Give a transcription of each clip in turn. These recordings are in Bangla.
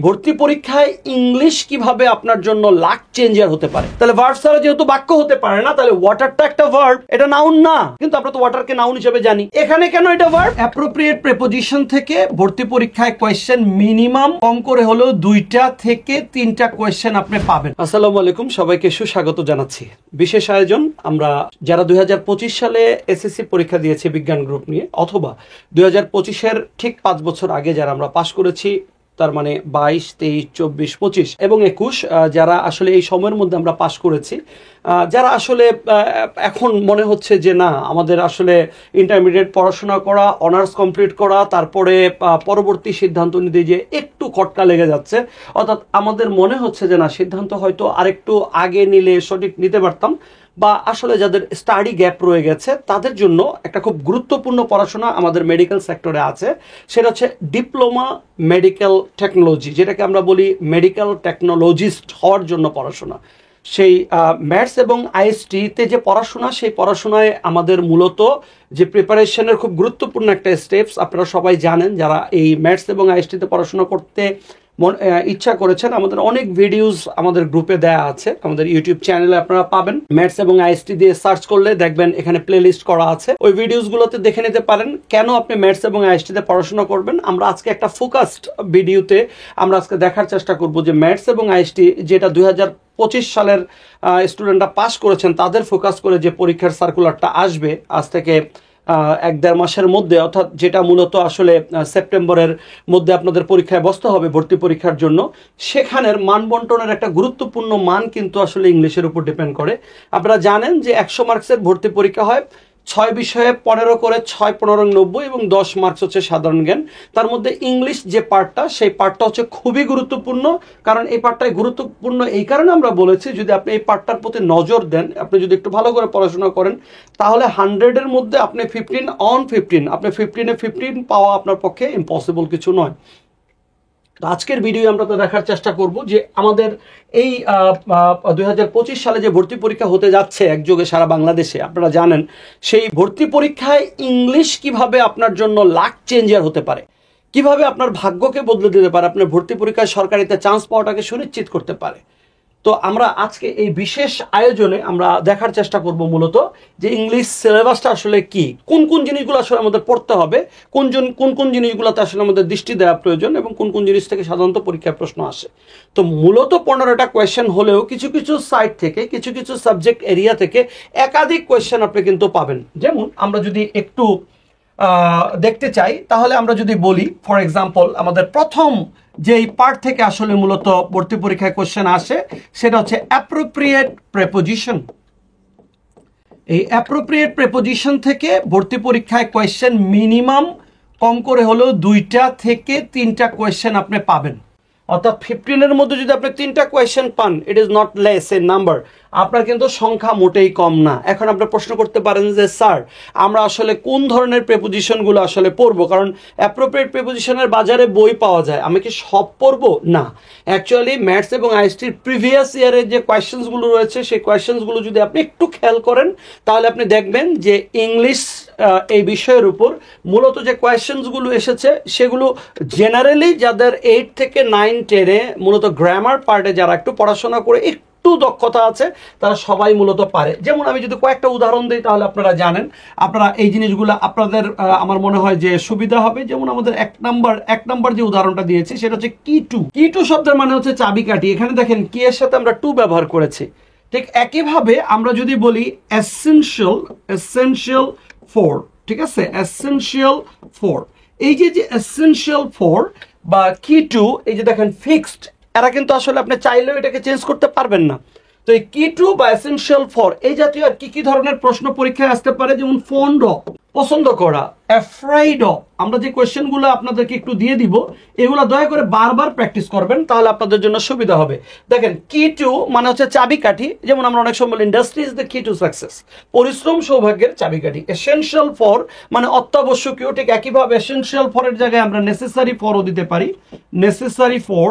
ভর্তি পরীক্ষায় ইংলিশ কিভাবে আপনার জন্য লাক চেঞ্জার হতে পারে। তাহলে ভার্ব ছাড়া যেহেতু বাক্য হতে পারে না, তাহলে ওয়াটারটা একটা ভার্ব, এটা নাউন না, কিন্তু আমরা তো ওয়াটারকে নাউন হিসেবে জানি। এখানে কেন এটা ভার্ব? অ্যাপ্রোপ্রিয়েট প্রিপোজিশন থেকে ভর্তি পরীক্ষায় কোয়েশ্চেন মিনিমাম কম করে হলেও 2টা থেকে 3টা কোয়েশ্চেন আপনি পাবেন। আসসালামু আলাইকুম, সবাইকে সুস্বাগত জানাচ্ছি। বিশেষ আয়োজন আমরা যারা 2025 সালে এসএসসি পরীক্ষা দিয়েছি বিজ্ঞান গ্রুপ নিয়ে, অথবা 2025-এর ঠিক 5 বছর আগে যারা আমরা পাশ করেছি, তার মানে 22, 23, 24, 25 এবং 21, যারা আসলে এই সময়ের মধ্যে আমরা পাশ করেছি, যারা আসলে এখন মনে হচ্ছে যে না, আমাদের আসলে ইন্টারমিডিয়েট পড়াশোনা করা, অনার্স কমপ্লিট করা, তারপরে পরবর্তী সিদ্ধান্ত নিতে যে একটু খটকা লেগে যাচ্ছে, অর্থাৎ আমাদের মনে হচ্ছে যে না, সিদ্ধান্ত হয়তো আরেকটু আগে নিলে সঠিক নিতে পারতাম, বা আসলে যাদের স্টাডি গ্যাপ রয়ে গেছে তাদের জন্য একটা খুব গুরুত্বপূর্ণ পড়াশোনা আমাদের মেডিকেল সেক্টরে আছে। সেটা হচ্ছে ডিপ্লোমা মেডিকেল টেকনোলজি, যেটাকে আমরা বলি মেডিকেল টেকনোলজিস্ট হওয়ার জন্য পড়াশোনা। সেই ম্যাথস এবং আইএসটিতে যে পড়াশোনা, সেই পড়াশোনায় আমাদের মূলত যে প্রিপারেশনের খুব গুরুত্বপূর্ণ একটা স্টেপস, আপনারা সবাই জানেন যারা এই ম্যাথস এবং আইএসটিতে পড়াশোনা করতে ইচ্ছা করেছেন। আমাদের অনেক ভিডিওস আমাদের গ্রুপে দেয়া আছে, আমাদের ইউটিউব চ্যানেলে আপনারা পাবেন। ম্যাথস এবং আইএসটি দিয়ে সার্চ করলে দেখবেন এখানে প্লে লিস্ট করা আছে, ওই ভিডিওসগুলোতে দেখে নিতে পারেন কেন আপনি ম্যাথস এবং আইএসটিতে পড়াশোনা করবেন। আমরা আজকে একটা ফোকাসড ভিডিওতে আমরা আজকে দেখার চেষ্টা করব যে ম্যাথস এবং আইএসটি যেটা 2025 সালের স্টুডেন্টরা পাস করেছেন তাদের ফোকাস করে যে পরীক্ষার সার্কুলারটা আসবে আজ থেকে 1-1.5 মাসের মধ্যে, অর্থাৎ যেটা মূলত আসলে সেপ্টেম্বরের মধ্যে আপনাদের পরীক্ষায় বসতে হবে ভর্তি পরীক্ষার জন্য, সেখানের মান বন্টনের একটা গুরুত্বপূর্ণ মান কিন্তু আসলে ইংলিশের উপর ডিপেন্ড করে। আপনারা জানেন যে 100 মার্কসের ভর্তি পরীক্ষা হয়, 6 বিষয়ে 15 করে 6, 15, 90 এবং 10 মার্কস হচ্ছে সাধারণ জ্ঞান। তার মধ্যে ইংলিশ যে পার্টটা, সেই পার্টটা হচ্ছে খুবই গুরুত্বপূর্ণ। কারণ এই পার্টটাই গুরুত্বপূর্ণ এই কারণে আমরা বলেছি, যদি আপনি এই পার্টটার প্রতি নজর দেন, আপনি যদি একটু ভালো করে পড়াশোনা করেন, তাহলে 100-এর মধ্যে আপনি 15 on 15, আপনি 15-এ 15 পাওয়া আপনার পক্ষে ইম্পসিবল কিছু নয়। আজকের ভিডিও আমরা তো দেখার চেষ্টা করব যে আমাদের এই 2025 সালে যে ভর্তি পরীক্ষা হতে যাচ্ছে একযোগে সারা বাংলাদেশে, আপনারা জানেন সেই ভর্তি পরীক্ষায় ইংলিশ কিভাবে আপনার জন্য লাক চেঞ্জার হতে পারে, কিভাবে আপনার ভাগ্যকে বদলে দিতে পারে, আপনার ভর্তি পরীক্ষায় সরকারিতে চান্স পাওয়াটাকে সুনিশ্চিত করতে পারে। তো আমরা আজকে এই বিশেষ আয়োজনে আমরা দেখার চেষ্টা করব মূলত যে ইংলিশ সিলেবাসটা আসলে কি, কোন কোন জিনিসগুলো আসলে আমাদের পড়তে হবে, কোন কোন জিনিসগুলোতে আসলে আমাদের দৃষ্টি দেওয়া প্রয়োজন, এবং কোন কোন জিনিস থেকে সাধারণত পরীক্ষায় প্রশ্ন আসে। তো মূলত 15টা কোয়েশ্চেন হলেও কিছু কিছু সাইট থেকে, কিছু কিছু সাবজেক্ট এরিয়া থেকে একাধিক কোয়েশ্চেন আপনি কিন্তু পাবেন। যেমন আমরা যদি একটু দেখতে চাই, তাহলে আমরা যদি বলি ফর এক্সাম্পল, আমাদের প্রথম যেই পার্ট থেকে আসলে মূলত ভর্তি পরীক্ষায় কোশ্চেন আসে সেটা হচ্ছে অ্যাপ্রোপ্রিয়েট প্রিপোজিশন। এই অ্যাপ্রোপ্রিয়েট প্রিপোজিশন থেকে ভর্তি পরীক্ষায় কোয়েশ্চেন মিনিমাম কম করে হলেও 2টা থেকে 3টা কোয়েশ্চেন আপনি পাবেন। অর্থাৎ 15-এর মধ্যে যদি আপনি 3টা কোয়েশ্চেন পান, it is not less A number, আপনার কিন্তু সংখ্যা মোটেই কম না। এখন আপনার প্রশ্ন করতে পারেন যে স্যার, আমরা আসলে কোন ধরনের প্রিপোজিশনগুলো আসলে পড়বো, কারণ অ্যাপ্রোপ্রিয়েট প্রিপোজিশনের বাজারে বই পাওয়া যায়, আমি কি সব পড়বো? না, অ্যাকচুয়ালি ম্যাথস এবং আইএসটির প্রিভিয়াস ইয়ারের যে কোয়েশ্চেন্সগুলো রয়েছে, সেই কোয়েশ্চেন্সগুলো যদি আপনি একটু খেয়াল করেন, তাহলে আপনি দেখবেন যে ইংলিশ এই বিষয়ের উপর মূলত যে কোয়েশ্চেন্সগুলো এসেছে সেগুলো জেনারেলি যাদের 8 থেকে 9, 10-এ মূলত গ্রামার পার্টে যারা একটু পড়াশোনা করে একটু দক্ষতা আছে, তারা সবাই মূলত পারে। যেমন আমি যদি কয়েকটা উদাহরণ দিই, তাহলে আপনারা জানেন, আপনারা এই জিনিসগুলো আপনাদের আমার মনে হয় যে সুবিধা হবে। যেমন আমাদের এক নাম্বার যে উদাহরণটা দিয়েছি সেটা হচ্ছে কি টু শব্দের মানে হচ্ছে চাবিকাঠি। এখানে দেখেন কি এর সাথে আমরা টু ব্যবহার করেছি। ঠিক একইভাবে আমরা যদি বলি এসেনশিয়াল ফর, ঠিক আছে, এসেনশিয়াল ফর, এই যে এসেনশিয়াল ফর বা কি টু, এই যে দেখেন ফিক্সড, এরা কিন্তু আসলে আপনি চাইলেও এটাকে চেঞ্জ করতে পারবেন না। তো এই কি টু বা এসেনশিয়াল ফর এই জাতীয় আর কি ধরনের প্রশ্ন পরীক্ষায় আসতে পারে, যেমন ফন্ড অফ, পছন্দ করা, অ্যাফ্রাইড অফ। আমরা যে কোয়েশ্চেনগুলো আপনাদেরকে একটু দিয়ে দিব, এগুলো দয়া করে বারবার প্র্যাকটিস করবেন, তাহলে আপনাদের জন্য সুবিধা হবে। দেখেন কি টু মানে হচ্ছে চাবিকাঠি, যেমন আমরা অনেক সময় বলি ইন্ডাস্ট্রি ইজ দ্য কি টু সাকসেস, পরিশ্রম সৌভাগ্যের চাবিকাঠি। এসেনশিয়াল ফর মানে অত্যাবশ্যকীয়, ঠিক একইভাবে এসেনশিয়াল ফরের জায়গায় আমরা নেসেসারি ফরও দিতে পারি, নেসেসারি ফর,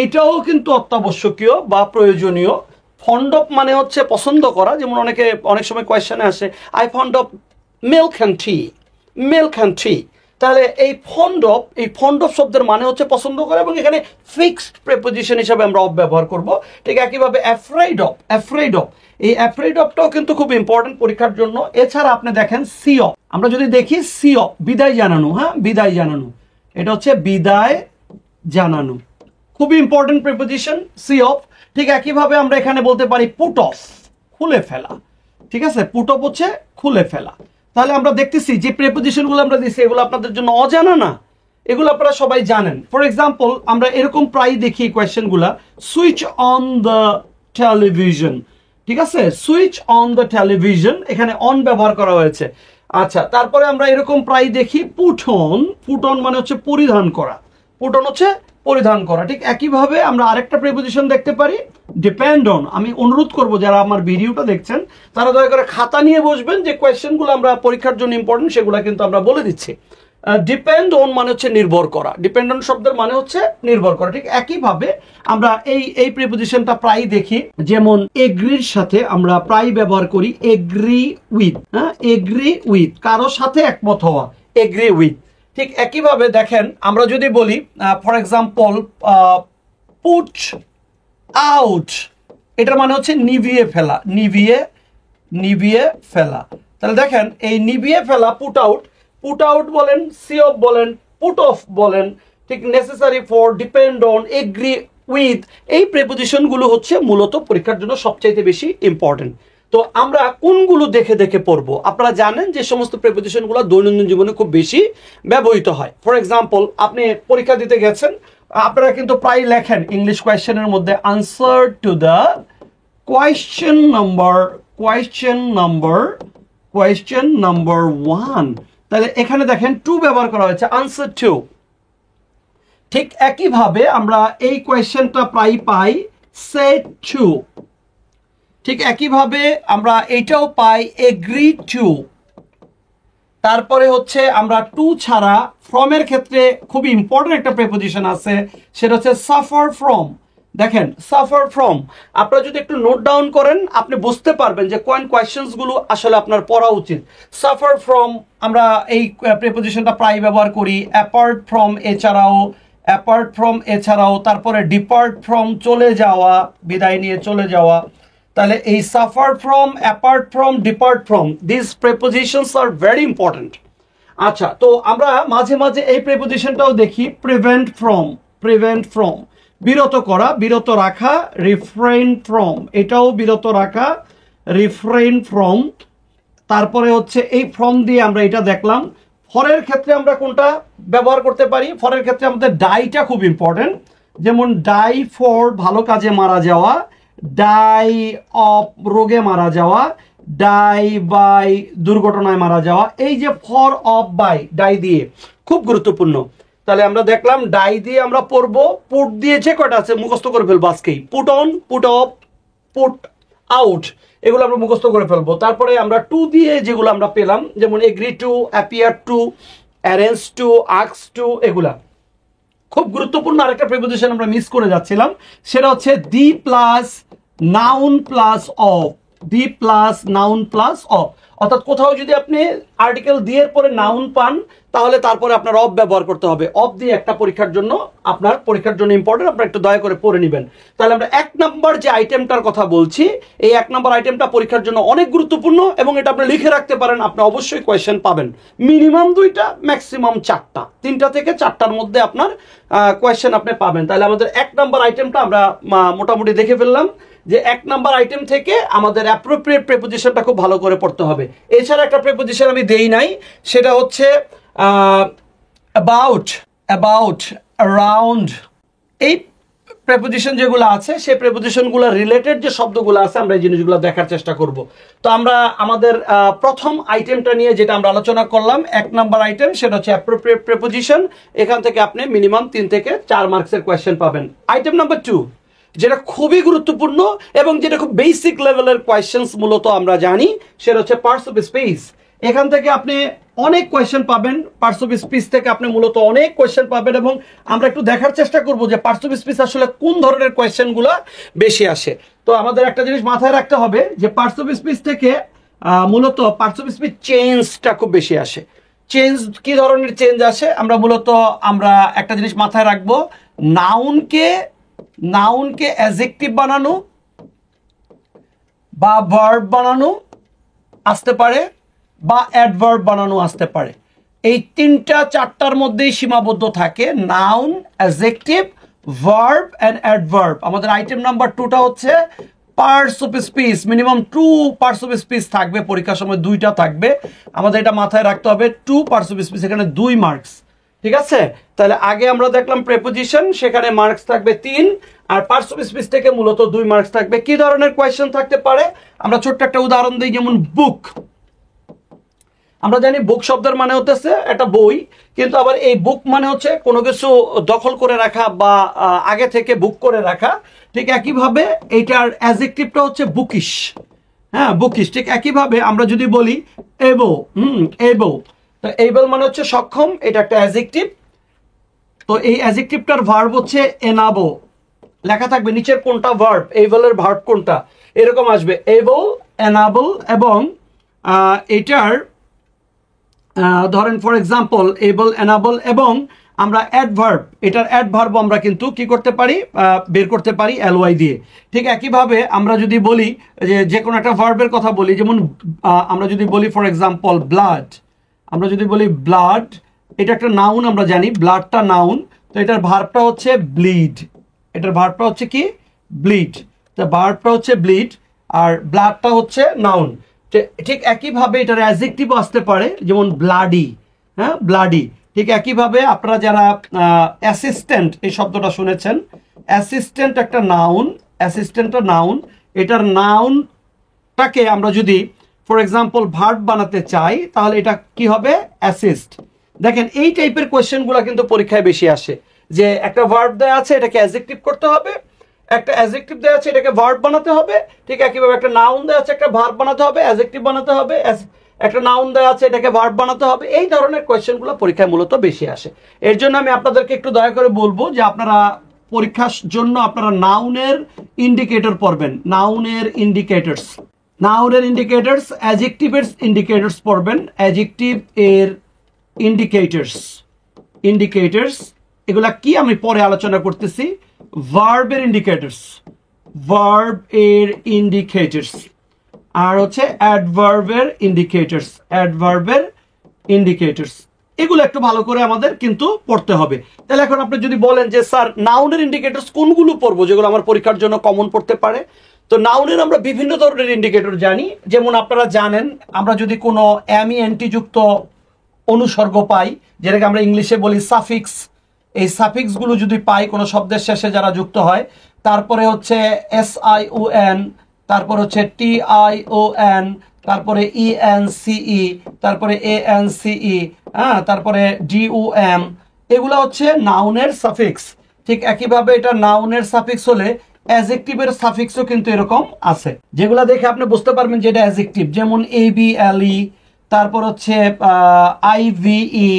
এটাও কিন্তু অত্যাবশ্যকীয় বা প্রয়োজনীয়। ফন্ড অফ মানে হচ্ছে পছন্দ করা, যেমন অনেক সময় কোয়েশ্চেনে আসে I fond of milk and tea, তাহলে এই ফন্ড অফ শব্দের মানে হচ্ছে পছন্দ করে, এবং এখানে ফিক্সড প্রেপোজিশন হিসাবে আমরা অফ ব্যবহার করব। ঠিক একইভাবে অ্যাফ্রেড অফ এই অ্যাফ্রেড অফটাও কিন্তু খুব ইম্পর্টেন্ট পরীক্ষার জন্য। এছাড়া আপনি দেখেন সি অফ, আমরা যদি দেখি সি অফ বিদায় জানানো, হ্যাঁ বিদায় জানানো, এটা হচ্ছে বিদায় জানানো, খুবই ইম্পর্টেন্ট প্রিপোজিশন সি অফ। ঠিক একইভাবে আমরা এখানে বলতে পারি পুট অফ, খুলে ফেলা। ঠিক আছে, পুট অফ হচ্ছে খুলে ফেলা। তাহলে আমরা দেখতেছি যে প্রিপোজিশনগুলো আমরা দিচ্ছি এগুলো আপনাদের জন্য অজানা না, এগুলো আপনারা সবাই জানেন। ফর এক্সাম্পল আমরা এরকম প্রায় দেখি কোয়েশ্চেনগুলা, সুইচ অন দ্য টেলিভিশন। ঠিক আছে, সুইচ অন দ্য টেলিভিশন, এখানে অন ব্যবহার করা হয়েছে। আচ্ছা, তারপরে আমরা এরকম প্রায় দেখি পুট অন মানে হচ্ছে পরিধান করা, পুট অন হচ্ছে পরিধান করা। ঠিক একইভাবে আমরা আরেকটা প্রিপোজিশন দেখতে পারি ডিপেন্ড অন। আমি অনুরোধ করব যারা আমার ভিডিওটা দেখছেন তারা দয়া করে খাতা নিয়ে বসবেন, যে কোয়েশ্চেনগুলো আমরা পরীক্ষার জন্য ইম্পর্টেন্ট সেগুলো কিন্তু আমরা বলে দিচ্ছি। ডিপেন্ড অন মানে হচ্ছে নির্ভর করা, ডিপেন্ড অন শব্দের মানে হচ্ছে নির্ভর করা। ঠিক একইভাবে আমরা এই প্রিপোজিশনটা প্রায় দেখি, যেমন এগ্রির সাথে আমরা প্রায় ব্যবহার করি এগ্রি উইথ, হ্যাঁ এগ্রি উইথ, কারো সাথে একমত হওয়া, এগ্রি উইথ। ঠিক একইভাবে দেখেন আমরা যদি বলি ফর এক্সাম্পল পুট আউট, এটার মানে হচ্ছে নিভিয়ে ফেলা, নিভিয়ে ফেলা। তাহলে দেখেন এই নিভিয়ে ফেলা, পুট আউট বলেন, সি অফ বলেন, পুট অফ বলেন, ঠিক necessary for, depend on, agree with, এই প্রিপোজিশনগুলো হচ্ছে মূলত পরীক্ষার জন্য সবচাইতে বেশি ইম্পর্টেন্ট। তো আমরা কোনগুলো দেখে দেখে পড়বো? আপনারা জানেন যে সমস্ত প্রিপোজিশনগুলো দৈনন্দিন জীবনে খুব বেশি ব্যবহৃত হয়। ফর এক্সাম্পল আপনি পরীক্ষা দিতে গেছেন, আপনারা কিন্তু প্রায় লেখেন ইংলিশ কোয়েশ্চেনের মধ্যে answer to the question number 1। তাহলে এখানে দেখেন টু ব্যবহার করা হয়েছে, আনসার টু। ঠিক একইভাবে আমরা এই কোয়েশ্চেনটা প্রায় পাই সে টু। ঠিক একইভাবে আমরা এইটাও পাই এগ্রি টু। তারপরে হচ্ছে আমরা টু ছাড়া ফ্রমের ক্ষেত্রে খুবই ইম্পর্টেন্ট একটা প্রিপোজিশন আছে, সেটা হচ্ছে সাফার ফ্রম। দেখেন সাফার ফ্রম, আপনারা যদি একটু নোট ডাউন করেন আপনি বুঝতে পারবেন যে কোন কোয়েশ্চেন্সগুলো আসলে আপনার পড়া উচিত। সাফার ফ্রম আমরা এই প্রিপোজিশনটা প্রায় ব্যবহার করি, অ্যাপার্ট ফ্রম এছাড়াও, তারপরে ডিপার্ট ফ্রম চলে যাওয়া, বিদায় নিয়ে চলে যাওয়া। তাহলে এই suffer from, apart from, depart from, this prepositions are very important. আচ্ছা, তো আমরা মাঝে মাঝে এই প্রিপোজিশনটাও দেখি প্রিভেন্ট ফ্রম, বিরত করা, বিরত রাখা, রিফ্রেইন ফ্রম, এটাও বিরত রাখা, রিফ্রেইন ফ্রম। তারপরে হচ্ছে এই ফ্রম দিয়ে আমরা এটা দেখলাম। ফরের ক্ষেত্রে আমরা কোনটা ব্যবহার করতে পারি? ফরের ক্ষেত্রে আমাদের ডাইটা খুব ইম্পর্টেন্ট, যেমন ডাই ফর ভালো কাজে মারা যাওয়া, ডাই অফ রোগে মারা যাওয়া, ডাই বাই দুর্ঘটনায় মারা যাওয়া। এই যে ফর অফ বাই ডাই দিয়ে খুব গুরুত্বপূর্ণ। তাহলে আমরা দেখলাম ডাই দিয়ে আমরা পড়বো, পুট দিয়ে যে কয়টা আছে মুখস্থ করে ফেলবো আজকেই, put on, put off, put out, এগুলো আমরা মুখস্থ করে ফেলবো। তারপরে আমরা টু দিয়ে যেগুলো আমরা পেলাম, যেমন agree to, appear to, arrange two, ask two, এগুলা খুব গুরুত্বপূর্ণ। আরেকটা প্রিপোজিশন আমরা মিস করে যাচ্ছিলাম, সেটা হচ্ছে দি plus noun plus of, the plus noun plus of. অর্থাৎ কোথাও যদি আপনি আর্টিকেল দিয়ে পরে নাউন পান তাহলে তারপরে আপনার অফ ব্যবহার করতে হবে। অফ দিয়ে একটা পরীক্ষার জন্য ইম্পর্টেন্ট, আপনারা একটু দয়া করে পড়ে নেবেন। তাহলে আমরা এক নাম্বার যে আইটেমটার কথা বলছি, এই এক নাম্বার আইটেমটা পরীক্ষার জন্য অনেক গুরুত্বপূর্ণ, এবং এটা আপনি লিখে রাখতে পারেন, আপনি অবশ্যই কোয়েশ্চেন পাবেন। মিনিমাম 2টা, ম্যাক্সিমাম 4টা, 3টা থেকে 4টার মধ্যে আপনার কোয়েশ্চেন আপনি পাবেন। তাহলে আমাদের এক নাম্বার আইটেমটা আমরা মোটামুটি দেখে ফেললাম, যে এক নাম্বার আইটেম থেকে আমাদের অ্যাপ্রোপ্রিয়েট প্রিপোজিশনটা খুব ভালো করে পড়তে হবে। এছাড়া একটা প্রিপোজিশন আমি দেই নাই, সেটা হচ্ছে অ্যাবাউট, অ্যারাউন্ড। এই প্রিপোজিশন যেগুলো আছে সেই প্রিপোজিশনগুলো রিলেটেড যে শব্দগুলো আছে আমরা এই জিনিসগুলো দেখার চেষ্টা করব। তো আমরা আমাদের প্রথম আইটেমটা নিয়ে যেটা আমরা আলোচনা করলাম, এক নাম্বার আইটেম, সেটা হচ্ছে অ্যাপ্রোপ্রিয়েট প্রিপোজিশন। এখান থেকে আপনি মিনিমাম 3 থেকে 4 মার্কসের কোয়েশ্চেন পাবেন। আইটেম নাম্বার 2, যেটা খুবই গুরুত্বপূর্ণ এবং যেটা খুব বেসিক লেভেলের কোয়েশ্চেন্স মূলত আমরা জানি, সেটা হচ্ছে পার্টস অফ স্পিচ। এখান থেকে আপনি অনেক কোয়েশ্চেন পাবেন, পার্টস অফ স্পিচ থেকে আপনি মূলত অনেক কোয়েশ্চেন পাবেন, এবং আমরা একটু দেখার চেষ্টা করব যে পার্টস অফ স্পিচ আসলে কোন ধরনের কোয়েশ্চেনগুলো বেশি আসে। তো আমাদের একটা জিনিস মাথায় রাখতে হবে যে পার্টস অফ স্পিচ থেকে মূলত পার্টস অফ স্পিচ চেঞ্জটা খুব বেশি আসে। চেঞ্জ কি ধরনের চেঞ্জ আসে? আমরা মূলত আমরা একটা জিনিস মাথায় রাখবো, নাউনকে অ্যাডজেক্টিভ বানানো বা ভার্ব বানানো আসতে পারে, বা অ্যাডভার্ব বানানো আসতে পারে। এই তিনটা চারটার মধ্যেই সীমাবদ্ধ থাকে noun, adjective, verb and adverb. আমাদের আইটেম নাম্বার 2টা হচ্ছে parts of speech. Minimum 2 parts of speech থাকবে, পরীক্ষার সময় 2টা থাকবে। আমাদের এটা মাথায় রাখতে হবে, 2 পার্টস অফ স্পিচ, এখানে 2 মার্কস। ঠিক আছে, তাহলে আগে আমরা দেখলাম প্রেপোজিশন, সেখানে মার্কস থাকবে 3, আর পার্টস অফ স্পিচ থেকে মূলত 2 মার্কস থাকবে। কি ধরনের কোয়েশ্চেন থাকতে পারে? আমরা ছোট্ট একটা উদাহরণ দিই, যেমন বুক। আমরা জানি বুক শব্দের মানে হচ্ছে একটা বই, কিন্তু আবার এই বুক মানে হচ্ছে কোনো কিছু দখল করে রাখা বা আগে থেকে বুক করে রাখা। ঠিক একইভাবে এইটার অ্যাডজেক্টিভটা হচ্ছে বুকিশ। হ্যাঁ, বুকিশ। ঠিক একইভাবে আমরা যদি বলি এবল, এবল, তো এবল মানে হচ্ছে সক্ষম, এটা একটা অ্যাডজেক্টিভ। তো এই অ্যাডজেক্টিভটার ভার্ব হচ্ছে এনাবল। লেখা থাকবে নিচের কোনটা ভার্ব, এবলের ভার্ব কোনটা, এরকম আসবে এবল, এনাবল, এবং এটার ধরেন ফর এক্সাম্পল এবল, এনাবল, এবং আমরা অ্যাডভার্ব, এটার অ্যাডভার্ব আমরা কিন্তু কি করতে পারি, বের করতে পারি এলওয়াই দিয়ে। ঠিক একইভাবে আমরা যদি বলি যে কোনো একটা ভার্বের কথা বলি, যেমন আমরা যদি বলি ফর এক্সাম্পল ব্লাড, আমরা যদি বলি ব্লাড, এটা একটা নাউন, আমরা জানি ব্লাডটা নাউন, তো এটার ভার্বটা হচ্ছে ব্লিড। এটার ভার্বটা হচ্ছে কি, ব্লিড। তো ভার্বটা হচ্ছে ব্লিড, আর ব্লাডটা হচ্ছে নাউন। ঠিক একইভাবে এটার অ্যাডজেক্টিভ আসতে পারে, যেমন ব্লাডি। হ্যাঁ, ব্লাডি। ঠিক একইভাবে আপনারা যারা অ্যাসিস্ট্যান্ট এই শব্দটা শুনেছেন, অ্যাসিস্ট্যান্ট একটা নাউন, অ্যাসিস্ট্যান্টটা নাউন, এটার নাউনটাকে আমরা যদি ফর এক্সাম্পল ভার্ব বানাতে চাই, তাহলে এটা কি হবে, অ্যাসিস্ট। দেখেন এই টাইপের কোয়েশ্চেনগুলো কিন্তু পরীক্ষায় বেশি আসে, যে একটা ভার্ব দেওয়া আছে, এটাকে অ্যাডজেক্টিভ করতে হবে, একটা অ্যাডজেক্টিভ দেওয়া আছে, এটাকে ভার্ব বানাতে হবে। ঠিক একইভাবে একটা নাউন দেওয়া আছে, একটা ভার্ব বানাতে হবে, অ্যাডজেক্টিভ বানাতে হবে, একটা নাউন দেওয়া আছে, এটাকে ভার্ব বানাতে হবে। এই ধরনের কোয়েশ্চেনগুলো পরীক্ষায় মূলত বেশি আসে। এর জন্য আমি আপনাদেরকে একটু দয়া করে বলবো যে আপনারা পরীক্ষার জন্য আপনারা নাউনের ইন্ডিকেটর পড়বেন, নাউনের ইন্ডিকেটরস, নাউনের ইন্ডিকেটরস, অ্যাডজেক্টিভের ইন্ডিকেটরস পড়বেন, অ্যাডজেক্টিভ এর ইন্ডিকেটরস, ইন্ডিকেটরস এগুলা কি আমি পরে আলোচনা করতেছি। ভার্বের ইন্ডিকেটরস, ভার্ব এর ইন্ডিকেটরস, আর হচ্ছে অ্যাডভার্বের ইন্ডিকেটরস, অ্যাডভার্বের ইন্ডিকেটরস। এগুলো একটু ভালো করে আমাদের কিন্তু পড়তে হবে। তাহলে এখন আপনি যদি বলেন যে স্যার নাউনের ইন্ডিকেটরস কোনগুলো পড়বো যেগুলো আমার পরীক্ষার জন্য কমন পড়তে পারে, তো নাউনের আমরা বিভিন্ন ধরনের ইন্ডিকেটর জানি। যেমন আপনারা জানেন, আমরা যদি কোনো এনটি যুক্ত অনুসর্গ পাই, যেটাকে আমরা ইংলিশে বলি সাফিক্স, এই সাফিক্সগুলো যদি পাই কোনো শব্দের শেষে যারা যুক্ত হয়, তারপরে হচ্ছে SION, তারপর হচ্ছে TION, তারপরে ENCE, তারপরে ANCE, হ্যাঁ, তারপরে DUM, এগুলো হচ্ছে নাউনের সাফিক্স। ঠিক একইভাবে এটা নাউনের সাফিক্স হলে অ্যাডজেক্টিভের সাফিক্সও কিন্তু এরকম আছে, যেগুলো দেখে আপনি বুঝতে পারবেন যে এটা অ্যাডজেক্টিভ। যেমন ABLE, তারপর হচ্ছে IVE,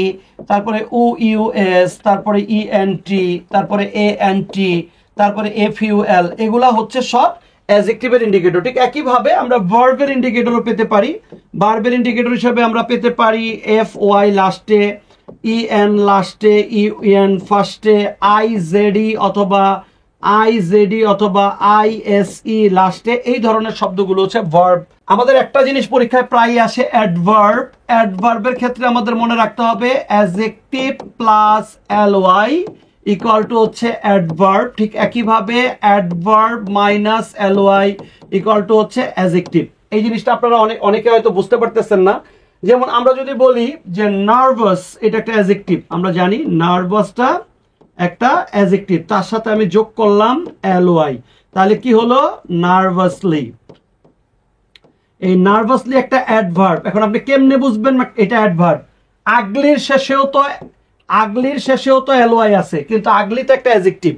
তারপরে OUS, তারপরে ENT, তারপরে ANT, তারপরে FUL, এগুলা হচ্ছে সব অ্যাডজেক্টিভের ইন্ডিকেটর। ঠিক একইভাবে আমরা ভার্বের ইন্ডিকেটরও পেতে পারি। ভার্বের ইন্ডিকেটর হিসেবে আমরা পেতে পারি FY লাস্টে, EN লাস্টে, UN ফার্স্টে, IZE অথবা IZD অথবা ISE লাস্টে। এই ধরনের শব্দগুলো হচ্ছে ভার্ব। আমাদের একটা জিনিস পরীক্ষায় প্রায় আসে, অ্যাডভার্ব। অ্যাডভার্বের ক্ষেত্রে আমাদের মনে রাখতে হবে adjective plus LY equal to হচ্ছে অ্যাডভার্ব। ঠিক একইভাবে adverb minus LY equal to হচ্ছে অ্যাডজেক্টিভ। এই জিনিসটা আপনারা অনেকে হয়তো বুঝতে পারতেছেন না। যেমন আমরা যদি বলি যে নার্ভাস, এটা একটা অ্যাডজেক্টিভ, আমরা জানি নার্ভাসটা একটা অ্যাডজেক্টিভ, তার সাথে আমি যোগ করলাম LY, তাহলে কি হলো, নার্ভাসলি। এই নার্ভাসলি একটা অ্যাডভার্ব। এখন আপনি কেমনে বুঝবেন এটা অ্যাডভার্ব? আগলির শেষেও তো LY আছে, কিন্তু আগলি তো একটা অ্যাডজেক্টিভ।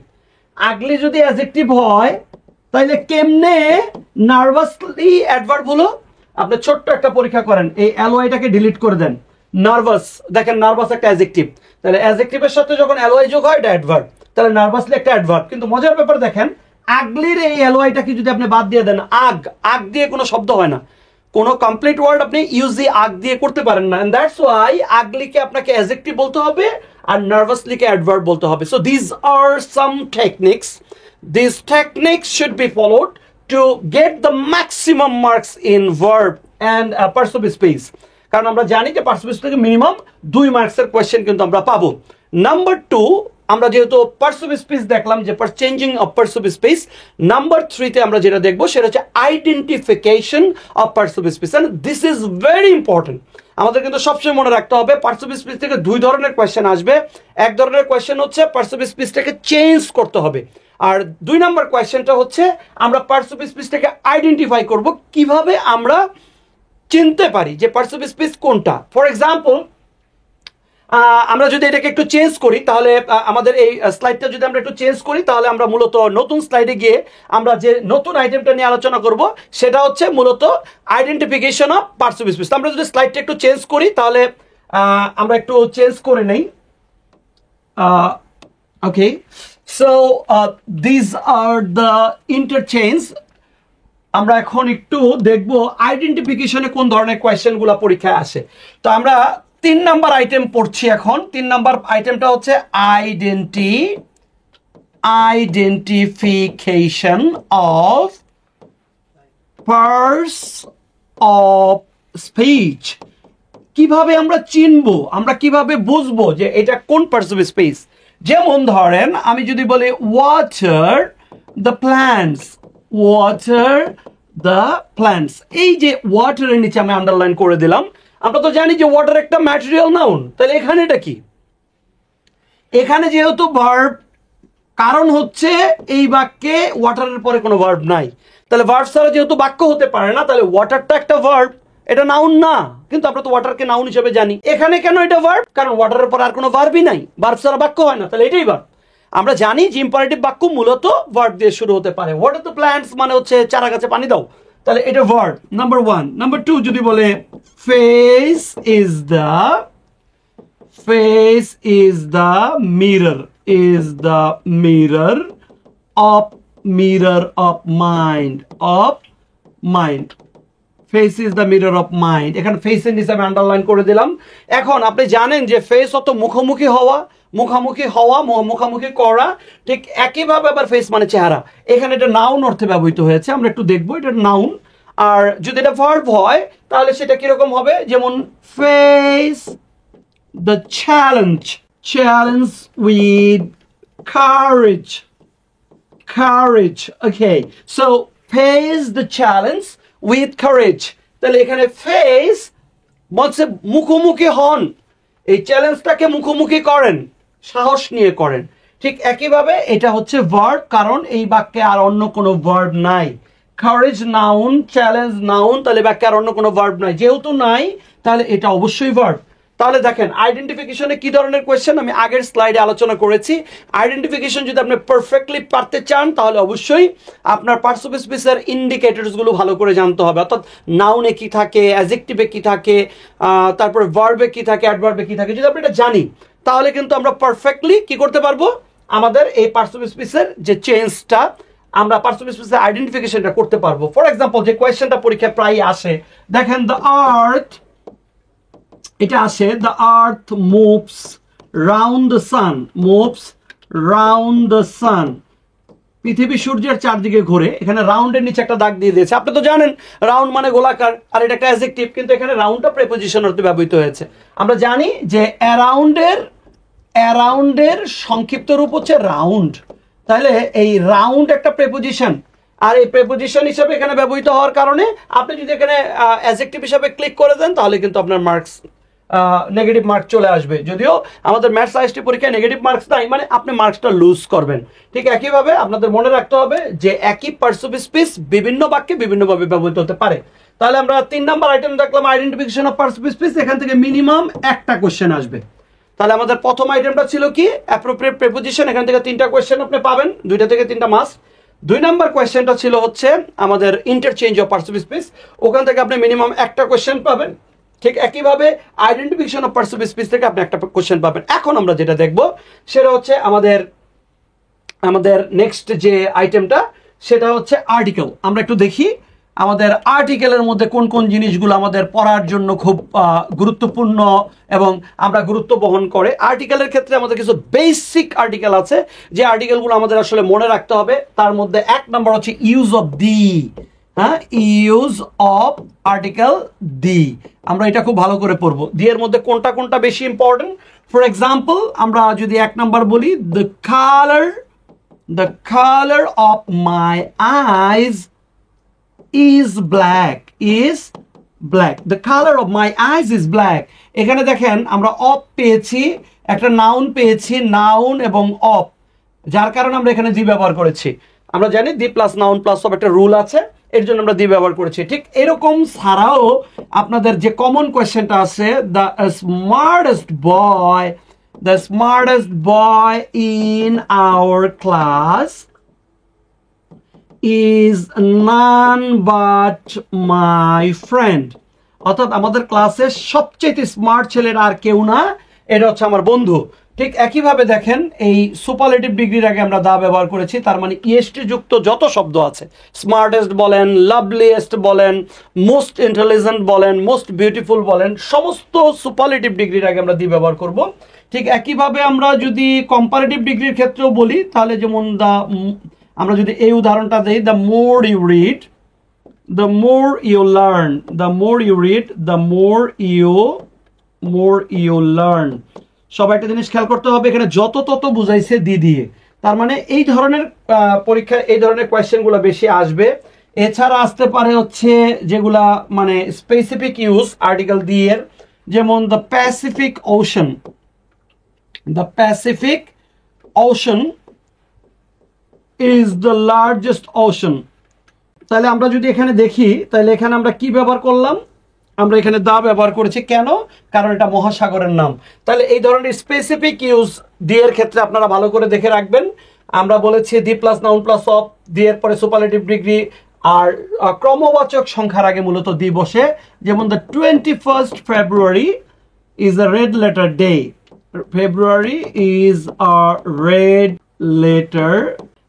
আগলি যদি অ্যাডজেক্টিভ হয়, তাহলে কেমনে নার্ভাসলি অ্যাডভার্ব হলো? আপনি ছোট্ট একটা পরীক্ষা করেন, এই LYটাকে ডিলিট করে দেন, নার্ভাস, দেখেন নার্ভাস একটা অ্যাডজেক্টিভ, তাহলে অ্যাডজেক্টিভের সাথে যখন LY যোগ হয় এটা অ্যাডভার্ব, তাহলে নার্ভাসলি একটা অ্যাডভার্ব। কিন্তু মজার ব্যাপার দেখেন, আগলির এই LYটাকে যদি আপনি বাদ দিয়ে দেন, আগ দিয়ে কোনো শব্দ হয় না। কোনো কমপ্লিট ওয়ার্ড আপনি ইউজি আগ দিয়ে করতে পারেন না, এন্ড দ্যাটস ওয়াই আগলিকে আপনাকে অ্যাডজেক্টিভ বলতে হবে আর নার্ভাসলিকে অ্যাডভার্ব বলতে হবে। So this are some techniques, this techniques should be followed to get the maximum marks in verb and parts of speech. কারণ আমরা জানি যে পার্টস অফ স্পিচ থেকে মিনিমাম 2 মার্কসের কোয়েশ্চেন কিন্তু আমরা পাবো। নাম্বার 2, আমরা যেহেতু পার্টস অফ স্পিচ দেখলাম যে changing of parts of speech, number 3তে আমরা যেটা দেখবো সেটা হচ্ছে identification of parts of speech, and this is very important. আমাদের কিন্তু সবসময় মনে রাখতে হবে পার্টস অফ স্পিচ থেকে 2 ধরনের কোয়েশ্চেন আসবে। এক ধরনের কোয়েশ্চেন হচ্ছে পার্টস অফ স্পিচটাকে চেঞ্জ করতে হবে, আর 2 নম্বর কোয়েশ্চেনটা হচ্ছে আমরা পার্টস অফ স্পিচটাকে আইডেন্টিফাই করব, কিভাবে আমরা চিনতে পারি যে পার্টস অফ স্পিচ কোনটা। ফর এক্সাম্পল, আমরা যদি এটাকে একটু চেঞ্জ করি তাহলে আমাদের এই স্লাইডটা যদি আমরা একটু চেঞ্জ করি তাহলে আমরা মূলত নতুন স্লাইডে গিয়ে আমরা যে নতুন আইটেমটা নিয়ে আলোচনা করব সেটা হচ্ছে মূলত identification of parts of speech. আমরা যদি স্লাইডটা একটু চেঞ্জ করি তাহলে আমরা একটু চেঞ্জ করে নেই। Okay, so this are the interchange. আমরা এখন একটু দেখব আইডেন্টিফিকেশনে কোন ধরনের কোয়েশ্চেনগুলো পরীক্ষায় আসে। তো আমরা 3 নাম্বার আইটেম পড়ছি এখন। 3 নাম্বার আইটেমটা হচ্ছে identification of parts of speech. কিভাবে আমরা চিনবো, আমরা কিভাবে বুঝবো যে এটা কোন পার্টস অফ স্পিচ। যেমন ধরেন আমি যদি বলি water the plants, water the plants, এই যে ওয়াটারের নিচে আমি আন্ডারলাইন করে দিলাম। আমরা তো জানি যে ওয়াটার একটা ম্যাটেরিয়াল নাউন, তাহলে এখানে এটা কি? এখানে যেহেতু ভার্ব, কারণ হচ্ছে এই বাক্যে ওয়াটারের পরে কোনো ভার্ব নাই, তাহলে ভার্ব ছাড়া যেহেতু বাক্য হতে পারে না, তাহলে ওয়াটারটা একটা ভার্ব, এটা নাউন না। কিন্তু আমরা তো ওয়াটারকে নাউন হিসেবে জানি। এখানে কেন এটা ভার্ব? কারণ ওয়াটারের পর আর কোনো ভার্বই নাই, ভার্ব ছাড়া বাক্য হয় না, তাহলে এটাই ভার্ব। আমরা জানি যে ইম্পারেটিভ বাক্য মূলত ভার্ব দিয়ে শুরু হতে পারে। ওয়াটার দ্য প্ল্যান্টস মানে হচ্ছে চারা গাছে পানি দাও, তাহলে এটা ভার্ব নাম্বার 1। নাম্বার 2 যদি বলে face is the mirror, is the mirror of mind, face is the mirror of mind. এখানে ফেসের নিচে আমি আন্ডারলাইন করে দিলাম। এখন আপনি জানেন যে ফেস অত মুখোমুখি হওয়া, মুখোমুখি করা, ঠিক একইভাবে আবার ফেস মানে চেহারা। এখানে এটা নাউন অর্থে ব্যবহৃত হয়েছে, আমরা একটু দেখবো এটা নাউন। আর যদি এটা ভার্ব হয় তাহলে সেটা কিরকম হবে, যেমন face the challenge with courage. Okay, so face the challenge with courage. তাহলে এখানে ফেস বলছে মুখোমুখি হন, এই চ্যালেঞ্জটাকে মুখোমুখি করেন, সাহস নিয়ে করেন। ঠিক একইভাবে এটা হচ্ছে ভার্ব, কারণ এই বাক্যে আর অন্য কোনো ভার্ব নাই। courage নাউন, চ্যালেঞ্জ নাউন, তাহলে বাক্যে আর অন্য কোনো ভার্ব নাই। যেহেতু নাই তাহলে এটা অবশ্যই ভার্ব। তাহলে দেখেন আইডেন্টিফিকেশনে কি ধরনের কোয়েশ্চেন আমি আগের স্লাইডে আলোচনা করেছি। আইডেন্টিফিকেশন যদি আপনি পারফেক্টলি পারতে চান তাহলে অবশ্যই আপনার পার্টস অফ স্পিচের ইন্ডিকেটরসগুলো ভালো করে জানতে হবে, অর্থাৎ নাউনে কি থাকে, অ্যাডজেক্টিভে কি থাকে, তারপরে ভার্বে কি থাকে, অ্যাডভার্বে কি থাকে। যদি আপনি এটা জানি তাহলে কিন্তু আমরা পারফেক্টলি কি করতে পারবো, আমাদের এই পার্টস অফ স্পিচের যে চেঞ্জটা, আমরা পার্টস অফ স্পিচের আইডেন্টিফিকেশনটা করতে পারবো। ফর এক্সাম্পল, যে কোয়েশ্চেনটা পরীক্ষায় প্রায় আসে, দেখেন দ্য আর্থ, এটা আসে the earth moves round the sun, পৃথিবী সূর্যের চারদিকে ঘুরে। এখানে রাউন্ডের নিচে একটা দাগ দিয়ে দিয়েছে। আপনি তো জানেন রাউন্ড মানে গোলাকার, আর এটা একটা অ্যাডজেক্টিভ, কিন্তু এখানে রাউন্ডটা প্রিপোজিশন অর্থে ব্যবহৃত হয়েছে। আমরা জানি যে অ্যারাউন্ডের সংক্ষিপ্ত রূপ হচ্ছে রাউন্ড, তাহলে এই রাউন্ড একটা প্রিপোজিশন, আর এই প্রিপোজিশন হিসেবে এখানে ব্যবহৃত হওয়ার কারণে আপনি যদি এখানে অ্যাডজেক্টিভ হিসেবে ক্লিক করে দেন তাহলে কিন্তু আপনার মার্কস নেগেটিভ মার্ক চলে আসবে। যদিও আমাদের ম্যাথস আইএসটি পরীক্ষায় নেগেটিভ মার্কস নাই, মানে আপনি মার্কসটা লুজ করবেন। ঠিক একইভাবে আপনাদের মনে রাখতে হবে যে একই পার্টস অফ স্পিচ বিভিন্ন বাক্যে বিভিন্নভাবে ব্যবহৃত হতে পারে। তাহলে আমরা 3 নাম্বার আইটেম দেখলাম identification of parts of speech. এখান থেকে মিনিমাম একটা কোশ্চেন আসবে। তাহলে আমাদের প্রথম আইটেমটা ছিল কি, অ্যাপ্রোপ্রিয়েট প্রিপোজিশন। এখান থেকে 3টা কোশ্চেন আপনি পাবেন, 2টা থেকে 3টা মাস্ট। 2 নাম্বার কোয়েশ্চেনটা ছিল হচ্ছে আমাদের interchange of parts of speech, ওখান থেকে আপনি মিনিমাম একটা কোয়েশ্চেন পাবেন। ঠিক একইভাবে identification of parts of speech থেকে আপনি একটা কোয়েশ্চেন পাবেন। এখন আমরা যেটা দেখব সেটা হচ্ছে আমাদের নেক্সট যে আইটেমটা, সেটা হচ্ছে আর্টিকেল। আমরা একটু দেখি আমাদের আর্টিকেলের মধ্যে কোন কোন জিনিসগুলো আমাদের পড়ার জন্য খুব গুরুত্বপূর্ণ এবং আমরা গুরুত্ব বহন করে। আর্টিকেলের ক্ষেত্রে আমাদের কিছু বেসিক আর্টিকেল আছে যে আর্টিকেলগুলো আমাদের আসলে মনে রাখতে হবে। তার মধ্যে 1 নম্বর হচ্ছে ইউজ অফ দি। হ্যাঁ, ইউজ অফ আর্টিকেল দি, আমরা এটা খুব ভালো করে পড়বো। দি এর মধ্যে কোনটা কোনটা বেশি ইম্পর্টেন্ট। ফর এক্সাম্পল আমরা যদি 1 নম্বর বলি, the color of my eyes is black, the color of my eyes is black। এখানে দেখেন আমরা অফ পেয়েছি, একটা নাউন পেয়েছি, নাউন এবং অফ, যার কারণে আমরা এখানে দি ব্যবহার করেছি। আমরা জানি দি প্লাস নাউন প্লাস অফ একটা রুল আছে, এর জন্য আমরা দি ব্যবহার করেছি। ঠিক এরকম ছাড়াও আপনাদের যে কমন কোয়েশ্চেনটা আছে, the smartest boy in our class is none but my friend। অর্থাৎ আমাদের ক্লাসের সবচেয়ে স্মার্ট ছেলেরা আর কেউ না, এটা হচ্ছে আমার বন্ধু। ঠিক একইভাবে দেখেন এই সুপারলেটিভ ডিগ্রির আগে আমরা দা ব্যবহার করেছি, তার মানে ইএসটি যুক্ত যত শব্দ আছে, স্মার্টেস্ট বলেন, লাভলিয়েস্ট বলেন, মোস্ট ইন্টেলিজেন্ট বলেন, মোস্ট বিউটিফুল বলেন, সমস্ত সুপারলেটিভ ডিগ্রির আগে আমরা দি ব্যবহার করব। ঠিক একইভাবে আমরা যদি কম্পারেটিভ ডিগ্রির ক্ষেত্রেও বলি, তাহলে যেমন আমরা যদি এই উদাহরণটা দেই, the more you read the more you learn, the more you read, the more you learn। সবাই একটা জিনিস খেয়াল করতে হবে, এখানে যত তত বুঝাইছে দি দিয়ে, তার মানে এই ধরনের পরীক্ষায় এই ধরনের কোয়েশ্চেনগুলো বেশি আসবে। এছাড়া আসতে পারে হচ্ছে যেগুলা মানে স্পেসিফিক ইউজ আর্টিকেল দিয়ে, যেমন the Pacific ocean is the largest ocean। তাহলে আমরা যদি এখানে দেখি, তাহলে এখানে আমরা কি ব্যবহার করলাম, আমরা এখানে দা ব্যবহার করেছি। কেন? কারণ এটা মহাসাগরের নাম। তাহলে এই ধরনের স্পেসিফিক ইউজ দি এর ক্ষেত্রে আপনারা ভালো করে দেখে রাখবেন। আমরা বলেছি the plus noun plus of, the এর পরে সুপারলেটিভ ডিগ্রি, আর ক্রমবাচক সংখ্যার আগে মূলত দি বসে। যেমন the 21st February is a red letter day। February is a red letter।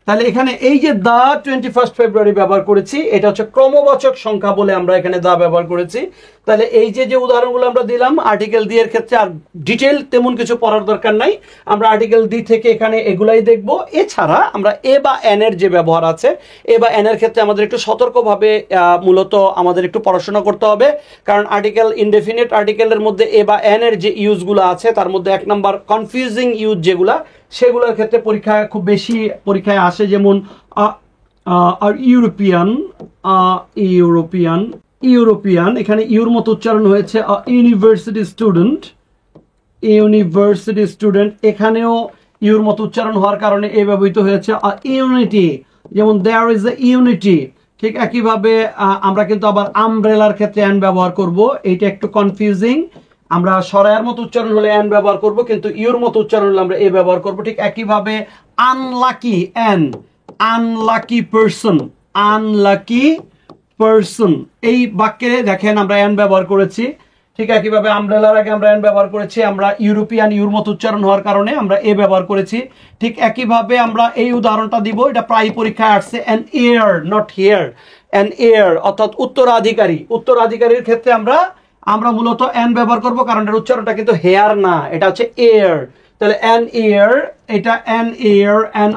তাহলে এখানে এই যে দা 21st February ব্যবহার করেছি, এটা হচ্ছে ক্রমবাচক সংখ্যা বলে আমরা এখানে দা ব্যবহার করেছি। তাহলে এই যে উদাহরণগুলো আমরা দিলাম আর্টিকেল দি এর ক্ষেত্রে, আর ডিটেল তেমন কিছু পড়ার দরকার নাই, আমরা আর্টিকেল দি থেকে এখানে এগুলাই দেখব। এছাড়া আমরা এ বা এন এর যে ব্যবহার আছে, এ বা এন এর ক্ষেত্রে আমাদের একটু সতর্কভাবে মূলত আমাদের একটু পড়াশোনা করতে হবে, কারণ আর্টিকেল ইনডেফিনিট আর্টিকেলের মধ্যে এ বা এন এর যে ইউজগুলো আছে, তার মধ্যে 1 নম্বর কনফিউজিং ইউজ যেগুলা, সেগুলোর ক্ষেত্রে পরীক্ষায় খুব বেশি পরীক্ষায় আসে। যেমন ইউরোপিয়ান, এখানে ইউর মতো উচ্চারণ হয়েছে ইউনিভার্সিটি স্টুডেন্ট, এখানেও ইউর মতো উচ্চারণ হওয়ার কারণে এ ব্যবহৃত হয়েছে। ইউনিটি, যেমন দেয়ার ইজ এ ইউনিটি। ঠিক একইভাবে আমরা কিন্তু আবার আমব্রেলার ক্ষেত্রে অ্যান ব্যবহার করব, এইটা একটু কনফিউজিং। আমরা সরায়ের মতো উচ্চারণ হলে অ্যান ব্যবহার করব, কিন্তু ইউর মতো উচ্চারণ হলে আমরা এ ব্যবহার করব। ঠিক একইভাবে আনলাকি অ্যান, আনলাকি পারসন, এই বাক্যে দেখেন আমরা অ্যান ব্যবহার করেছি। ঠিক একইভাবে আমব্রেলার আগে আমরা অ্যান ব্যবহার করেছি, আমরা ইউরোপিয়ান ইউর মতো উচ্চারণ হওয়ার কারণে আমরা এ ব্যবহার করেছি। ঠিক একইভাবে আমরা এই উদাহরণটা দিব, এটা প্রায় পরীক্ষায় আসছে, an air not here, an air অর্থাৎ উত্তরাধিকারীর ক্ষেত্রে আমরা মূলত অ্যান ব্যবহার করব, কারণ এর উচ্চারণটা কিন্তু হেয়ার না, এটা হচ্ছে এয়ার। তাহলে অ্যান এয়ার, এটা an air, an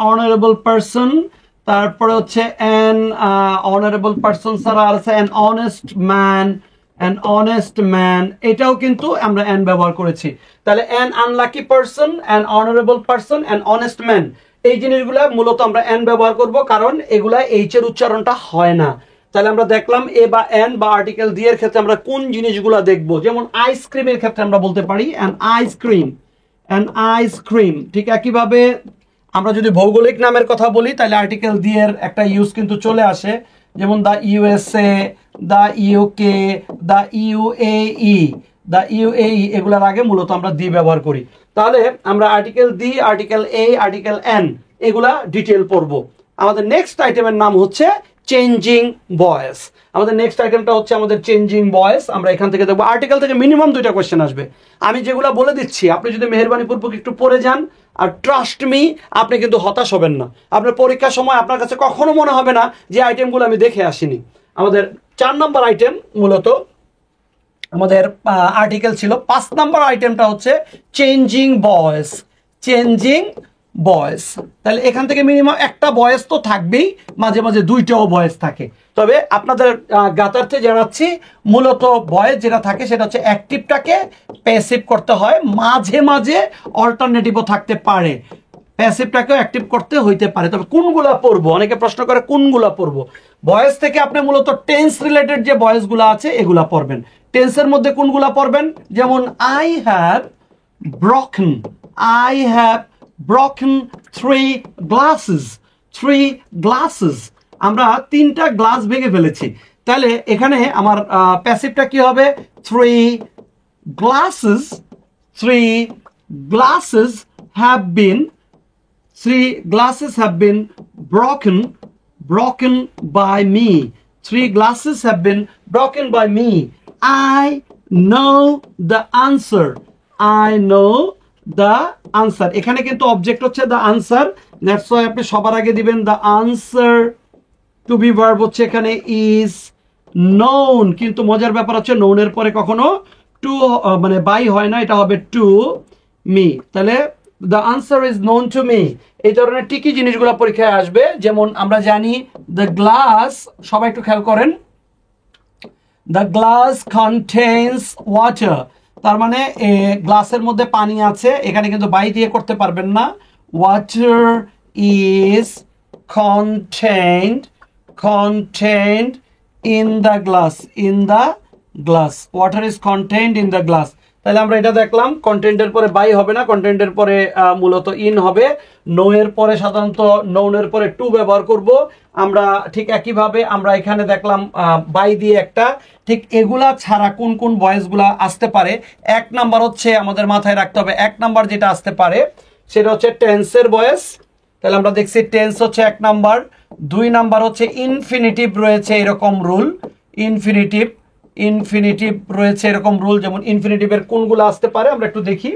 honourable person, তারপরে হচ্ছে অ্যান অনারেবল পারসন ছাড়া আর আছে অ্যান অনেস্ট ম্যান, এটাও কিন্তু আমরা অ্যান ব্যবহার করেছি। তাহলে an unlucky person, an honourable person, an honest man, এই জিনিসগুলা মূলত আমরা অ্যান ব্যবহার করব, কারণ এগুলা এইচ এর উচ্চারণটা হয় না। তাহলে আমরা দেখলাম এ বা এন বা আর্টিকেল দি এর ক্ষেত্রে আমরা কোন জিনিসগুলো দেখব। যেমন আইসক্রিমের ক্ষেত্রে আমরা বলতে পারি অ্যান আইসক্রিম। ঠিক একইভাবে আমরা যদি ভৌগোলিক নামের কথা বলি, তাহলে আর্টিকেল দি এর একটা ইউজ কিন্তু চলে আসে, যেমন the USA, the UK, the UAE, এগুলোর আগে মূলত আমরা দি ব্যবহার করি। তাহলে আমরা article the, article a, article N, এগুলা ডিটেল পড়বো। আমাদের নেক্সট আইটেমের নাম হচ্ছে চেঞ্জিং ভয়েস। আমাদের নেক্সট আইটেমটা হচ্ছে আমাদের চেঞ্জিং ভয়েস। আমরা এখান থেকে দেখবো আর্টিকেল থেকে মিনিমাম 2টা কোয়েশ্চেন আসবে। আমি যেগুলো বলে দিচ্ছি আপনি যদি মেহেরবানি পূর্বক একটু পড়ে যান, আর ট্রাস্ট মি, আপনি কিন্তু হতাশ হবেন না। আপনার পরীক্ষার সময় আপনার কাছে কখনো মনে হবে না যে আইটেমগুলো আমি দেখে আসিনি। আমাদের 4 নম্বর আইটেম মূলত আমাদের আর্টিকেল ছিল। 5 নম্বর আইটেমটা হচ্ছে চেঞ্জিং ভয়েস। চেঞ্জিং ভয়েস, তাহলে এখান থেকে মিনিমাম একটা ভয়েস তো থাকবেই, মাঝে মাঝে 2টাও ভয়েস থাকে। তবে আপনাদের জ্ঞাতার্থে জানাচ্ছি, মূলত ভয়েস যেটা থাকে সেটা হচ্ছে অ্যাক্টিভটাকে প্যাসিভ করতে হয়, মাঝে মাঝে অল্টারনেটিভও থাকতে পারে, প্যাসিভটাকেও অ্যাক্টিভ করতে হইতে পারে। তবে কোনগুলা পড়বো, অনেকে প্রশ্ন করে কোনগুলা পড়বো। ভয়েস থেকে আপনি মূলত টেন্স রিলেটেড যে ভয়েসগুলো আছে এগুলা পড়বেন। টেন্সের মধ্যে কোনগুলা পড়বেন, যেমন I have broken, I have broken 3 glasses, 3 glasses, আমরা 3টা গ্লাস ভেঙে ফেলেছি। তাহলে এখানে আমার প্যাসিভটা কি হবে, 3 glasses, 3 glasses have been, 3 glasses have been broken by me. 3 glasses have been broken by me. I know the answer. I know the answer. এখানে কিন্তু অবজেক্ট হচ্ছে the answer. That's why আপনি সবার আগে দিবেন the answer to be verb হচ্ছে এখানে is known। কিন্তু মজার ব্যাপার হচ্ছে known এর পরে কখনো to মানে by হয় না, এটা হবে to me। তাহলে the answer is known to me। এই ধরনের টিকি জিনিসগুলো পরীক্ষায় আসবে। যেমন আমরা জানি the glass, সবাই একটু খেয়াল করেন, the glass contains water, তার মানে গ্লাসের মধ্যে পানি আছে, এখানে কিন্তু বাই দিয়ে করতে পারবেন না। water is contained in the glass, in the glass, water is contained in the glass। তাহলে আমরা এটা দেখলাম, কন্টেন্টের পরে বাই হবে না, কন্টেন্টের পরে মূলত ইন হবে। নো এর পরে সাধারণত নোন এর পরে টু ব্যবহার করব আমরা। ঠিক একইভাবে আমরা এখানে দেখলাম বাই দিয়ে একটা। ঠিক এগুলা ছাড়া কোন কোন ভয়েসগুলা আসতে পারে, 1 নাম্বার হচ্ছে আমাদের মাথায় রাখতে হবে, 1 নাম্বার যেটা আসতে পারে সেটা হচ্ছে টেন্সের ভয়েস। তাহলে আমরা দেখছি টেন্স হচ্ছে 1 নাম্বার। 2 নাম্বার হচ্ছে ইনফিনিটিভ রয়েছে এরকম রুল, ইনফিনিটিভ রয়েছে এরকম রুল। যেমন ইনফিনিটিভের কোনগুলো আসতে পারে আমরা একটু দেখি।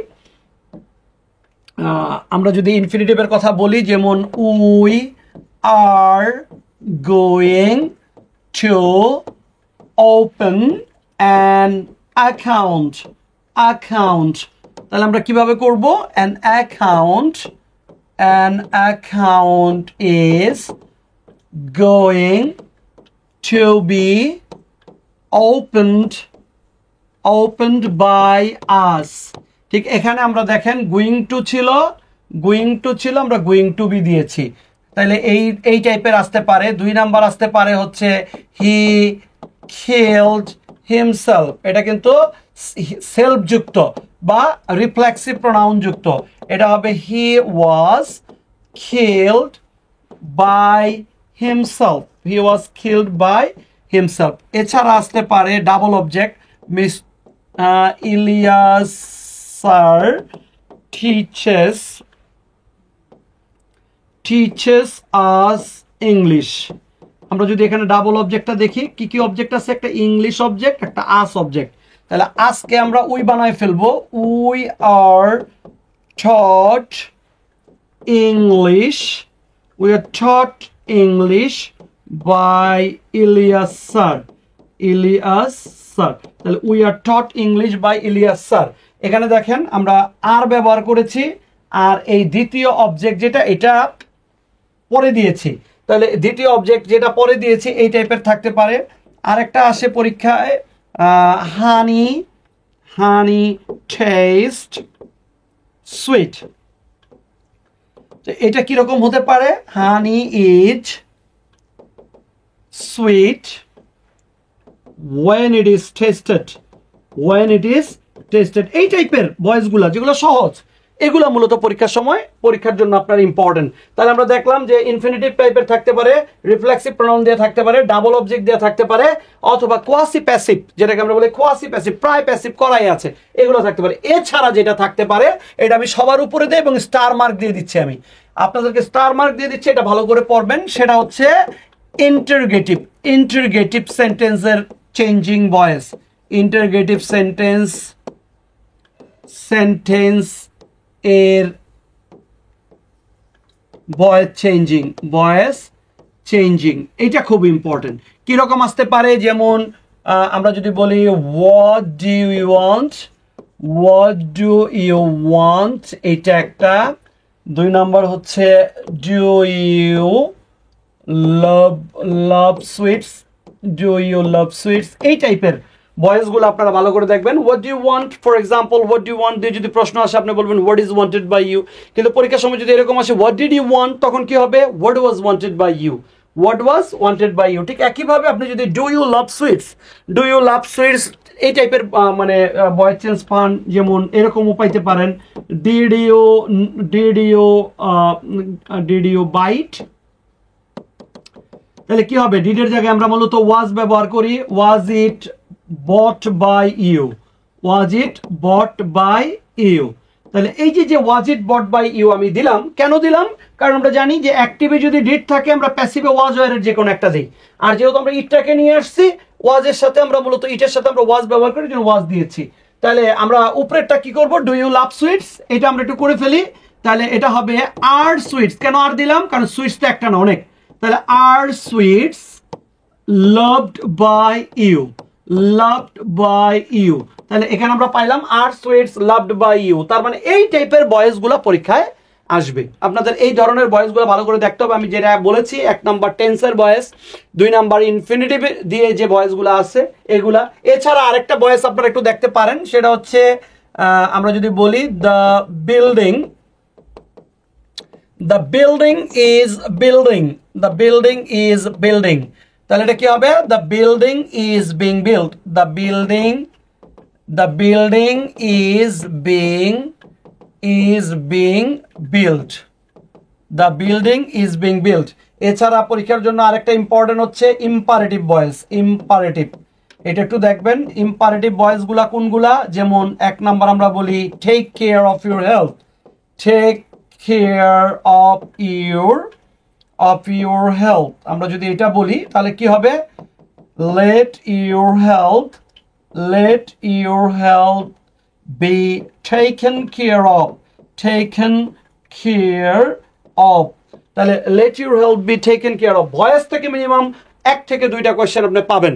আমরা যদি ইনফিনিটিভের কথা বলি, যেমন we are going to open an account, তাহলে আমরা কিভাবে করব, an account is going to be opened by us। ঠিক এখানে আমরা দেখেন গোয়িং টু ছিল, আমরা গোয়িং টু বি দিয়েছি। তাহলে এই টাইপের আসতে পারে। 2 নাম্বার আসতে পারে হচ্ছে হি killed himself, এটা কিন্তু সেলফ যুক্ত বা রিফ্লেক্সিভ প্রোনাউন যুক্ত, এটা হবে হি ওয়াজ killed by himself, himself। এছাড়া আসতে পারে double object, miss Ilias sir teaches us English। আমরা যদি এখানে ডাবল অবজেক্টটা দেখি, কি কি অবজেক্ট আছে, একটা ইংলিশ অবজেক্ট, একটা আস অবজেক্ট। তাহলে আজকে আমরা উই বানায় ফেলবো, we are taught English by Ilyas sir। তাহলে we are taught English by Ilyas sir। এখানে দেখেন আমরা আর ব্যবহার করেছি, আর এই দ্বিতীয় অবজেক্ট যেটা, এটা পরে দিয়েছি। তাহলে দ্বিতীয় অবজেক্ট যেটা পরে দিয়েছি এই টাইপের থাকতে পারে। আরেকটা আসে পরীক্ষায়, হানি টেস্ট সুইট। এটা কিরকম হতে পারে, হানি is sweet when it is tasted, এই টাইপের ভয়েসগুলা যেগুলো সহজ, এগুলো মূলত পরীক্ষার সময় পরীক্ষার জন্য আপনার ইম্পর্টেন্ট। তাহলে আমরা দেখলাম যে ইনফিনিটিভ টাইপের থাকতে পারে, রিফ্লেক্সিভ প্রোনাউন দিয়ে থাকতে পারে, ডাবল অবজেক্ট দিয়ে থাকতে পারে, অথবা কোয়াসি প্যাসিভ, যেটাকে আমরা বলি কোয়াসি প্যাসিভ, প্রায় প্যাসিভ করাই আছে, এগুলো থাকতে পারে। এছাড়া যেটা থাকতে পারে, এটা আমি সবার উপরে দেই এবং স্টার মার্ক দিয়ে দিচ্ছি, আমি আপনাদেরকে স্টার মার্ক দিয়ে দিচ্ছি, এটা ভালো করে পড়বেন। সেটা হচ্ছে ইন্টারগেটিভ ইন্টারগেটিভ সেন্টেন্সের চেঞ্জিং ভয়েস, ইন্টারগেটিভ সেন্টেন্স এর ভয়েস চেঞ্জিং এটা খুব ইম্পর্টেন্ট। কিরকম আসতে পারে, যেমন আমরা যদি বলি হোয়াট ডু ইউ ওয়ান্ট, এটা একটা। 2 নম্বর হচ্ছে ডু ইউ লাভ সুইটস, এই টাইপের ভয়েসগুলো আপনারা ভালো করে দেখবেন। What do you want, for example what do you want দিয়ে যদি প্রশ্ন আসে আপনি বলবেন what is wanted by you, কিন্তু পরীক্ষার সময় যদি এরকম আসে হোয়াট ডিড ইউ ওয়ান্ট, তখন কি হবে what was wanted by you, ঠিক একইভাবে আপনি যদি ডু ইউ লাভ সুইটস এই টাইপের মানে ভয়েস চেঞ্জ পান, যেমন এরকমও পাইতে পারেন ডিড ইউ বাইট, তাহলে কি হবে ডিডের জায়গায় আমরা মূলত ওয়াজ ব্যবহার করি, ওয়াজ ইট বট বাই ইউ। তাহলে এই যে ওয়াজ ইট বট বাই ইউ আমি দিলাম, কেন দিলাম, কারণ আমরা জানি যে অ্যাক্টিভে যদি ডিড থাকে আমরা প্যাসিভে ওয়াজ ওয়ারের যে কোনো একটা দিই, আর যেহেতু আমরা ইটটাকে নিয়ে আসছি ওয়াজের সাথে আমরা মূলত ইটের সাথে আমরা ওয়াজ ব্যবহার করি, জন্য ওয়াজ দিয়েছি। তাহলে আমরা উপরেরটা কি করব, ডু ইউ লাভ সুইটস, এটা আমরা একটু করে ফেলি, তাহলে এটা হবে আর সুইটস। কেন আর দিলাম, কারণ সুইটস তো একটা না অনেক, তাহলে আর সুইটস লাভড বাই ইউ, তাহলে এখানে আমরা পাইলাম আর সুইটস লাভড বাই ইউ। তার মানে এই টাইপের ভয়েসগুলো পরীক্ষায় আসবে, আপনাদের এই ধরনের ভয়েসগুলো ভালো করে দেখতে হবে। আমি যেটা বলেছি 1 নাম্বার টেন্সের ভয়েস, 2 নাম্বার ইনফিনিটিভ দিয়ে যে ভয়েসগুলো আছে এগুলা। এছাড়া আরেকটা ভয়েস আপনারা একটু দেখতে পারেন, সেটা হচ্ছে আমরা যদি বলি দ্য বিল্ডিং ইজ বিল্ডিং, তাহলে এটা কি হবে, the building is being build, the building is being build. এছাড়া পরীক্ষার জন্য আরেকটা ইম্পর্টেন্ট হচ্ছে ইম্পারেটিভ ভয়েস, এটা একটু দেখবেন ইম্পারেটিভ ভয়েসগুলা কোনগুলা, যেমন 1 নাম্বার আমরা বলি take care of your health, আমরা যদি এটা বলি তাহলে কি হবে, let your health be taken care of, তাহলে let your health be taken care of voice থেকে মিনিমাম 1 থেকে 2টা কোয়েশ্চেন আপনি পাবেন,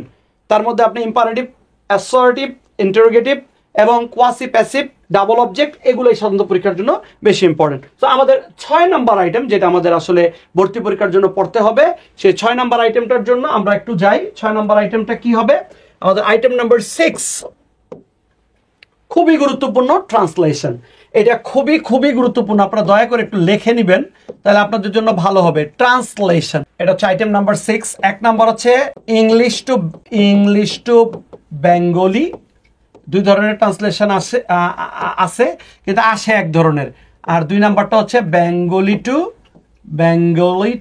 তার মধ্যে আপনি ইম্পারেটিভ, অ্যাসার্টিভ, ইন্টারোগেটিভ এবং কোয়াসি প্যাসিভ, ডাবল অবজেক্ট, এগুলোই সাধারণত পরীক্ষার জন্য বেশি ইম্পর্টেন্ট। তো আমাদের 6 নাম্বার আইটেম যেটা আমাদের আসলে ভর্তি পরীক্ষার জন্য পড়তে হবে, সেই 6 নাম্বার আইটেমটার জন্য আমরা একটু যাই। 6 নাম্বার আইটেমটা কি হবে, আমাদের আইটেম নাম্বার 6 খুবই গুরুত্বপূর্ণ, ট্রান্সলেশন। এটা খুবই গুরুত্বপূর্ণ, আপনারা দয়া করে একটু লিখে নেবেন, তাহলে আপনাদের জন্য ভালো হবে। ট্রান্সলেশন এটা হচ্ছে আইটেম নাম্বার 6। 1 নাম্বার হচ্ছে ইংলিশ টু বেঙ্গলি, 2 ধরনের ট্রান্সলেশন আছে কিন্তু আসে 1 ধরনের, আর 2 নাম্বারটা হচ্ছে বেঙ্গলি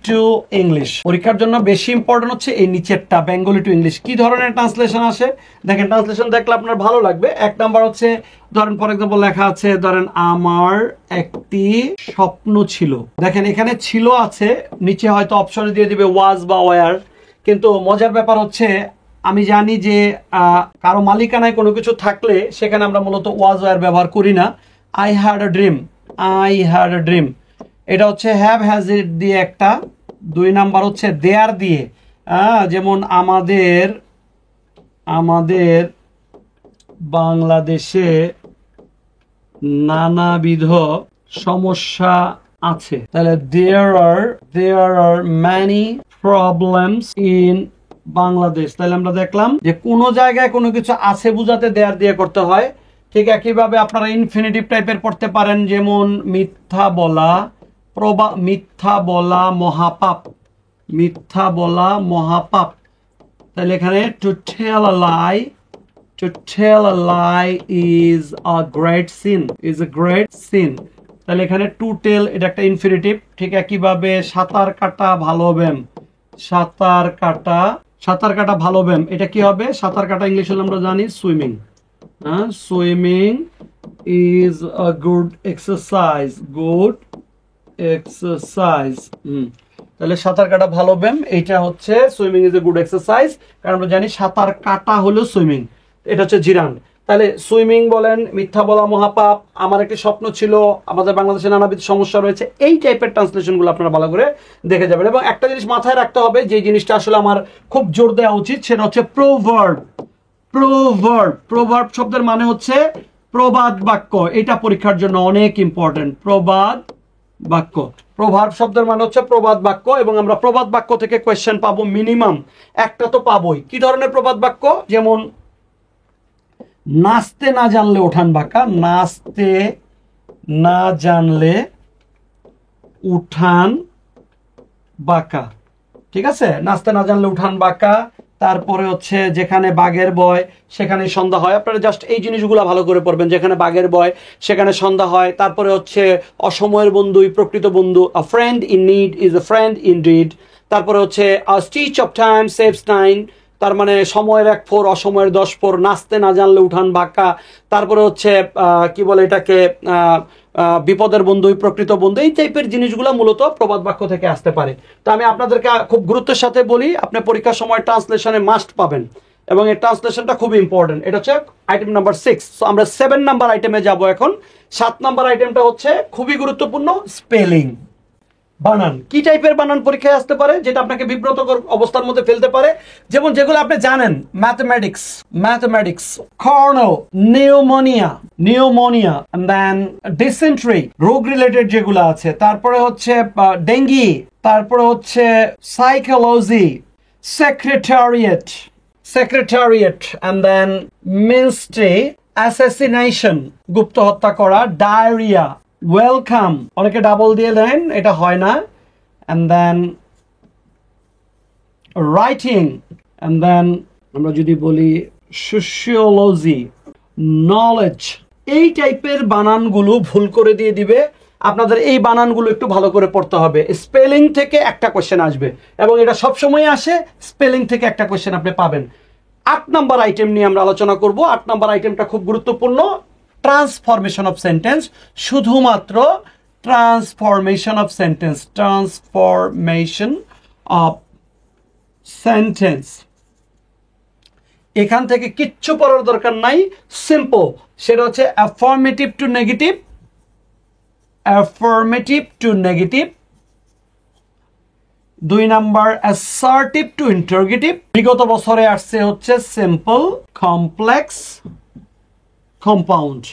টু ইংলিশ। পরীক্ষার জন্য বেশি ইম্পর্টেন্ট হচ্ছে এই নিচেরটা, বেঙ্গলি টু ইংলিশ। কি ধরনের ট্রান্সলেশন আসে দেখেন, ট্রান্সলেশন দেখলে আপনার ভালো লাগবে। 1 নাম্বার হচ্ছে ধরেন ফর এক্সাম্পল লেখা আছে, ধরেন আমার একটি স্বপ্ন ছিল, দেখেন এখানে ছিল আছে, নিচে হয়তো অপশনে দিয়ে দিবে ওয়াজ বা ওয়ার, কিন্তু মজার ব্যাপার হচ্ছে আমি জানি যে কারো মালিকানায় কোনো কিছু থাকলে সেখানে আমরা মূলত ওয়াজ ওয়ার ব্যবহার করি না। আই হ্যাড আ ড্রিম, এটা হচ্ছে হ্যাভ হ্যাজ ইট দিয়ে একটা। 2 নাম্বার হচ্ছে দেয়ার দিয়ে, যেমন আমাদের বাংলাদেশে নানাবিধ সমস্যা আছে, তাহলে there are many problems in Bangladesh. তাহলে আমরা দেখলাম যে কোনো জায়গায় কোনো কিছু আছে বুঝাতে দেয়ার দিয়ে করতে হয়। ঠিক একইভাবে আপনারা ইনফিনিটিভ টাইপের পড়তে পারেন, যেমন মিথ্যা বলা মহাপাপ, তাহলে এখানে to tell a lie is a great sin, তাহলে এখানে টু টেল এটা একটা ইনফিনিটিভ। ঠিক একইভাবে সাঁতার কাটা ভালো ব্যায়াম, এটা কি হবে, সাঁতার কাটা ইংলিশ হলে আমরা জানি swimming is a good exercise, তাহলে সাঁতার কাটা ভালো ব্যায়াম। এইটা হচ্ছে swimming is a good exercise, কারণ আমরা জানি সাঁতার কাটা হলো সুইমিং। এটা হচ্ছে জিরান্ড। তাহলে সুইমিং বলেন, মিথ্যা বলা মহাপাপ, আমার একটি স্বপ্ন ছিল, আমাদের বাংলাদেশে নানাবিধ সমস্যা রয়েছে, এই টাইপের ট্রান্সলেশনগুলো আপনারা ভালো করে দেখে যাবেন। এবং একটা জিনিস মাথায় রাখতে হবে, যে জিনিসটা আসলে আমার খুব জোর দেওয়া উচিত, সেটা হচ্ছে প্রোভার্ব। প্রোভার্ব, প্রোভার্ব শব্দের মানে হচ্ছে প্রবাদ বাক্য। এটা পরীক্ষার জন্য অনেক ইম্পর্টেন্ট। প্রবাদ বাক্য, প্রভার্ব শব্দের মানে হচ্ছে প্রবাদ বাক্য, এবং আমরা প্রবাদ বাক্য থেকে কোয়েশ্চেন পাবো মিনিমাম একটা তো পাবোই। কি ধরনের প্রবাদ বাক্য? যেমন নাচতে না জানলে উঠান বাঁকা, নাচতে না জানলে উঠান বাঁকা, ঠিক আছে? নাচতে না জানলে উঠান বাঁকা। তারপরে হচ্ছে যেখানে বাঘের বয় সেখানে সন্ধ্যা হয়। আপনারা জাস্ট এই জিনিসগুলো ভালো করে পড়বেন, যেখানে বাঘের বয় সেখানে সন্ধ্যা হয়। তারপরে হচ্ছে অসময়ের বন্ধুই প্রকৃত বন্ধু, a friend in need is a friend in deed. তারপরে হচ্ছে a stitch of time saves time, তার মানে সময়ের 1 ফোর অসময়ের 10 ফোর, নাচতে না জানলে উঠান বাঁকা। তারপরে হচ্ছে কি বলে এটাকে, বিপদের বন্ধুই প্রকৃত বন্ধু। এই টাইপের জিনিসগুলো মূলত প্রবাদ বাক্য থেকে আসতে পারে। তো আমি আপনাদেরকে খুব গুরুত্বের সাথে বলি, আপনি পরীক্ষার সময় ট্রান্সলেশনে মাস্ট পাবেন, এবং এই ট্রান্সলেশনটা খুব ইম্পর্টেন্ট। এটা হচ্ছে আইটেম নাম্বার 6। সো আমরা 7 নাম্বার আইটেমে যাব এখন। 7 নাম্বার আইটেমটা হচ্ছে খুবই গুরুত্বপূর্ণ, স্পেলিং, বানান। কি টাইপের বানান পরীক্ষায় আসতে পারে যেটা আপনাকে বিব্রতকর অবস্থার মধ্যে ফেলতে পারে? যেমন যেগুলো আপনি জানেন, mathematics, mathematics, colonel, pneumonia, pneumonia, and then dysentery, রোগ রিলেটেড যেগুলো আছে। তারপরে হচ্ছে ডেঙ্গি, তারপরে হচ্ছে psychology, secretariat, secretariat, and then ministry, assassination, গুপ্ত হত্যা করা, ডায়রিয়া, ওয়েলকাম, অনেকে ডাবল দিয়ে দেন, এটা হয় না, and then writing, and then আমরা যদি বলি সোশিওলজি, নলেজ। এই টাইপের বানানগুলো ভুল করে দিয়ে দিবে। আপনাদের এই বানানগুলো একটু ভালো করে পড়তে হবে। স্পেলিং থেকে একটা কোশ্চেন আসবে, এবং এটা সবসময় আসে, স্পেলিং থেকে একটা কোশ্চেন আপনি পাবেন। 8 নাম্বার আইটেম নিয়ে আমরা আলোচনা করব। 8 নাম্বার আইটেমটা খুব গুরুত্বপূর্ণ, ট্রান্সফরমেশন অফ সেন্টেন্স। শুধুমাত্র transformation of sentence, transformation of sentence. এখান থেকে কিচ্ছু পড়ার দরকার নাই, সিম্পল। সেটা হচ্ছে affirmative two negative, affirmative two negative. 2 number assertive two interrogative. বিগত বছরে আসছে হচ্ছে সিম্পল, কমপ্লেক্স, কম্পাউন্ড।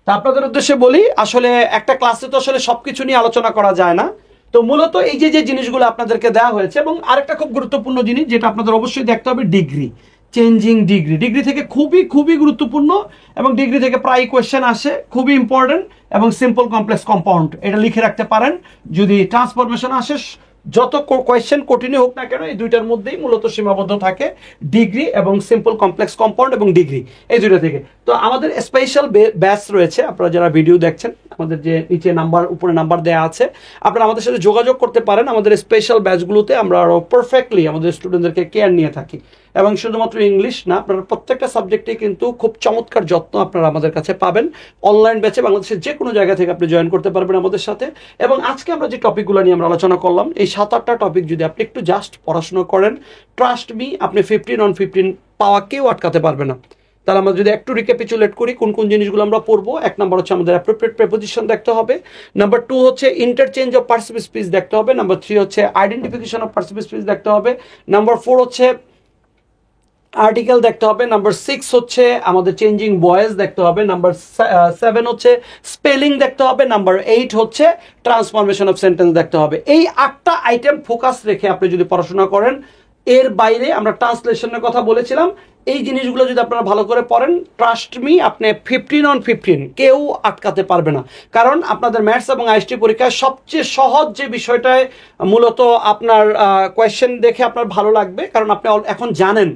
তা আপনাদের উদ্দেশ্যে বলি, আসলে একটা ক্লাসে তো আসলে সবকিছু নিয়ে আলোচনা করা যায় না। তো মূলত এই যে জিনিসগুলো আপনাদেরকে দেওয়া হয়েছে, এবং আরেকটা খুব গুরুত্বপূর্ণ জিনিস যেটা আপনাদের অবশ্যই দেখতে হবে, ডিগ্রি, চেঞ্জিং ডিগ্রি। ডিগ্রি থেকে খুবই খুবই গুরুত্বপূর্ণ, এবং ডিগ্রি থেকে প্রায় কোয়েশ্চেন আসে, খুবই ইম্পর্টেন্ট। এবং সিম্পল, কমপ্লেক্স, কম্পাউন্ড এটা লিখে রাখতে পারেন। যদি ট্রান্সফরমেশন আসে, যত কোয়েশ্চেন কঠিনই হোক না কেন, এই দুইটার মধ্যেই মূলত সীমাবদ্ধ থাকে, ডিগ্রি এবং সিম্পল, কমপ্লেক্স, কম্পাউন্ড এবং ডিগ্রি, এই দুইটা থেকে। তো আমাদের স্পেশাল ব্যাচ রয়েছে। আপনারা যারা ভিডিও দেখছেন, আমাদের যে নিচে নাম্বার, উপরে নাম্বার দেওয়া আছে, আপনারা আমাদের সাথে যোগাযোগ করতে পারেন। আমাদের স্পেশাল ব্যাচগুলোতে আমরা আরো পারফেক্টলি আমাদের স্টুডেন্টদেরকে কেয়ার নিয়ে থাকি, এবং শুধুমাত্র ইংলিশ না, আপনারা প্রত্যেকটা সাবজেক্টে কিন্তু খুব চমৎকার যত্ন আপনারা আমাদের কাছে পাবেন। অনলাইন ব্যাচে বাংলাদেশের যে কোনো জায়গা থেকে আপনি জয়েন করতে পারবেন আমাদের সাথে। এবং আজকে আমরা যে টপিকগুলো নিয়ে আমরা আলোচনা করলাম, এই 7-8টা টপিক যদি আপনি একটু জাস্ট পড়াশোনা করেন, ট্রাস্ট মি, আপনি 15 on 15 পাওয়া কেউ আটকাতে পারবে না। তাহলে আমরা যদি একটু রিক্যাপিচুলেট করি কোন কোন জিনিসগুলো আমরা পড়বো। 1 নাম্বার হচ্ছে আমাদের অ্যাপ্রোপ্রিয়েট প্রেপোজিশন দেখতে হবে। নাম্বার 2 হচ্ছে ইন্টারচেঞ্জ অফ পার্টিসিপল স্পিচ দেখতে হবে। নাম্বার 3 হচ্ছে আইডেন্টিফিকেশন অফ পার্টিসিপল স্পিচ দেখতে হবে। নাম্বার 4 হচ্ছে আর্টিকেল দেখতে হবে। নাম্বার 6 হচ্ছে আমাদের চেঞ্জিং ভয়েস দেখতে হবে। নাম্বার 7 হচ্ছে স্পেলিং দেখতে হবে। নাম্বার 8 হচ্ছে ট্রান্সফরমেশন অফ সেন্টেন্স দেখতে হবে। এই 8টা আইটেম ফোকাস রেখে আপনি যদি পড়াশোনা করেন, এর বাইরে আমরা ট্রান্সলেশনের কথা বলেছিলাম, এই জিনিসগুলো যদি আপনারা ভালো করে পড়েন, ট্রাস্ট মি, আপনি 15 on 15 কেউ আটকাতে পারবে না। কারণ আপনাদের ম্যাথস এবং আইএসটি পরীক্ষায় সবচেয়ে সহজ যে বিষয়টায় মূলত আপনার কোয়েশ্চেন দেখে আপনার ভালো লাগবে, কারণ আপনি এখন জানেন,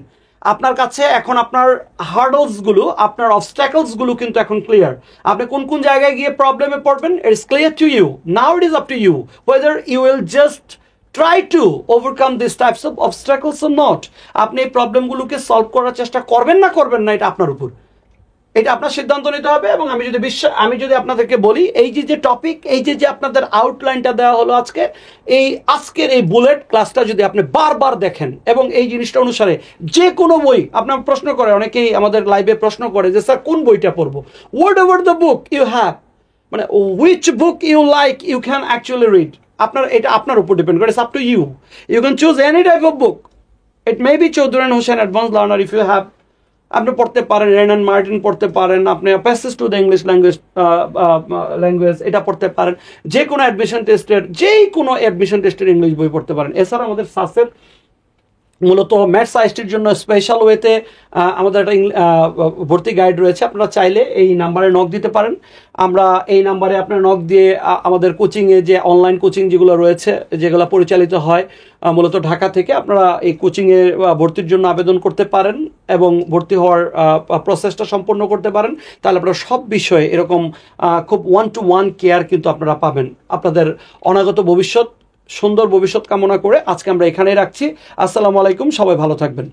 আপনার কাছে এখন আপনার হার্ডলসগুলো, আপনার অবস্ট্যাকলসগুলো কিন্তু এখন ক্লিয়ার। আপনি কোন কোন জায়গায় গিয়ে প্রবলেমে পড়বেন, it's clear to you. Now it is up to you whether you will just try to overcome these types of obstacles or not. আপনি এই প্রবলেমগুলোকে সলভ করার চেষ্টা করবেন না, করবেন না, এটা আপনার উপর। এটা আপনার সিদ্ধান্ত নিতে হবে। এবং আমি যদি আপনাদেরকে বলি, এই যে টপিক, এই যে আপনাদের আউটলাইনটা দেওয়া হলো আজকের এই বুলেট ক্লাসটা যদি আপনি বারবার দেখেন এবং এই জিনিসটা অনুসারে যে কোনো বই আপনার প্রশ্ন করে, অনেকেই আমাদের লাইভে প্রশ্ন করে যে স্যার কোন বইটা পড়বো, whatever the book you have, মানে which book you like you can actually read. এটা আপনার উপর ডিপেন্ড করে, it's up to you. You can choose any type of book. It may be Chowdhurani Hossain advance learner if you have, আপনি পড়তে পারেন, রেন অ্যান্ড মার্টিন পড়তে পারেন, আপনি passage to the English language এটা পড়তে পারেন, যে কোনো অ্যাডমিশন টেস্টের ইংলিশ বই পড়তে পারেন। এছাড়া আমাদের সাসের মূলত ম্যাথস আইএসটির জন্য স্পেশাল ওয়েতে আমাদের একটা ভর্তি গাইড রয়েছে। আপনারা চাইলে এই নাম্বারে নক দিতে পারেন। আমরা এই নাম্বারে আপনার নক দিয়ে আমাদের কোচিংয়ে যে অনলাইন কোচিং যেগুলো রয়েছে, যেগুলো পরিচালিত হয় মূলত ঢাকা থেকে, আপনারা এই কোচিংয়ে ভর্তির জন্য আবেদন করতে পারেন এবং ভর্তি হওয়ার প্রসেসটা সম্পন্ন করতে পারেন। তাহলে আপনারা সব বিষয়ে এরকম খুব 1-to-1 কেয়ার কিন্তু আপনারা পাবেন। আপনাদের অনাগত ভবিষ্যৎ, সুন্দর ভবিষ্যৎ কামনা করে আজকে আমরা এখানেই রাখছি। আসসালামু আলাইকুম, সবাই ভালো থাকবেন।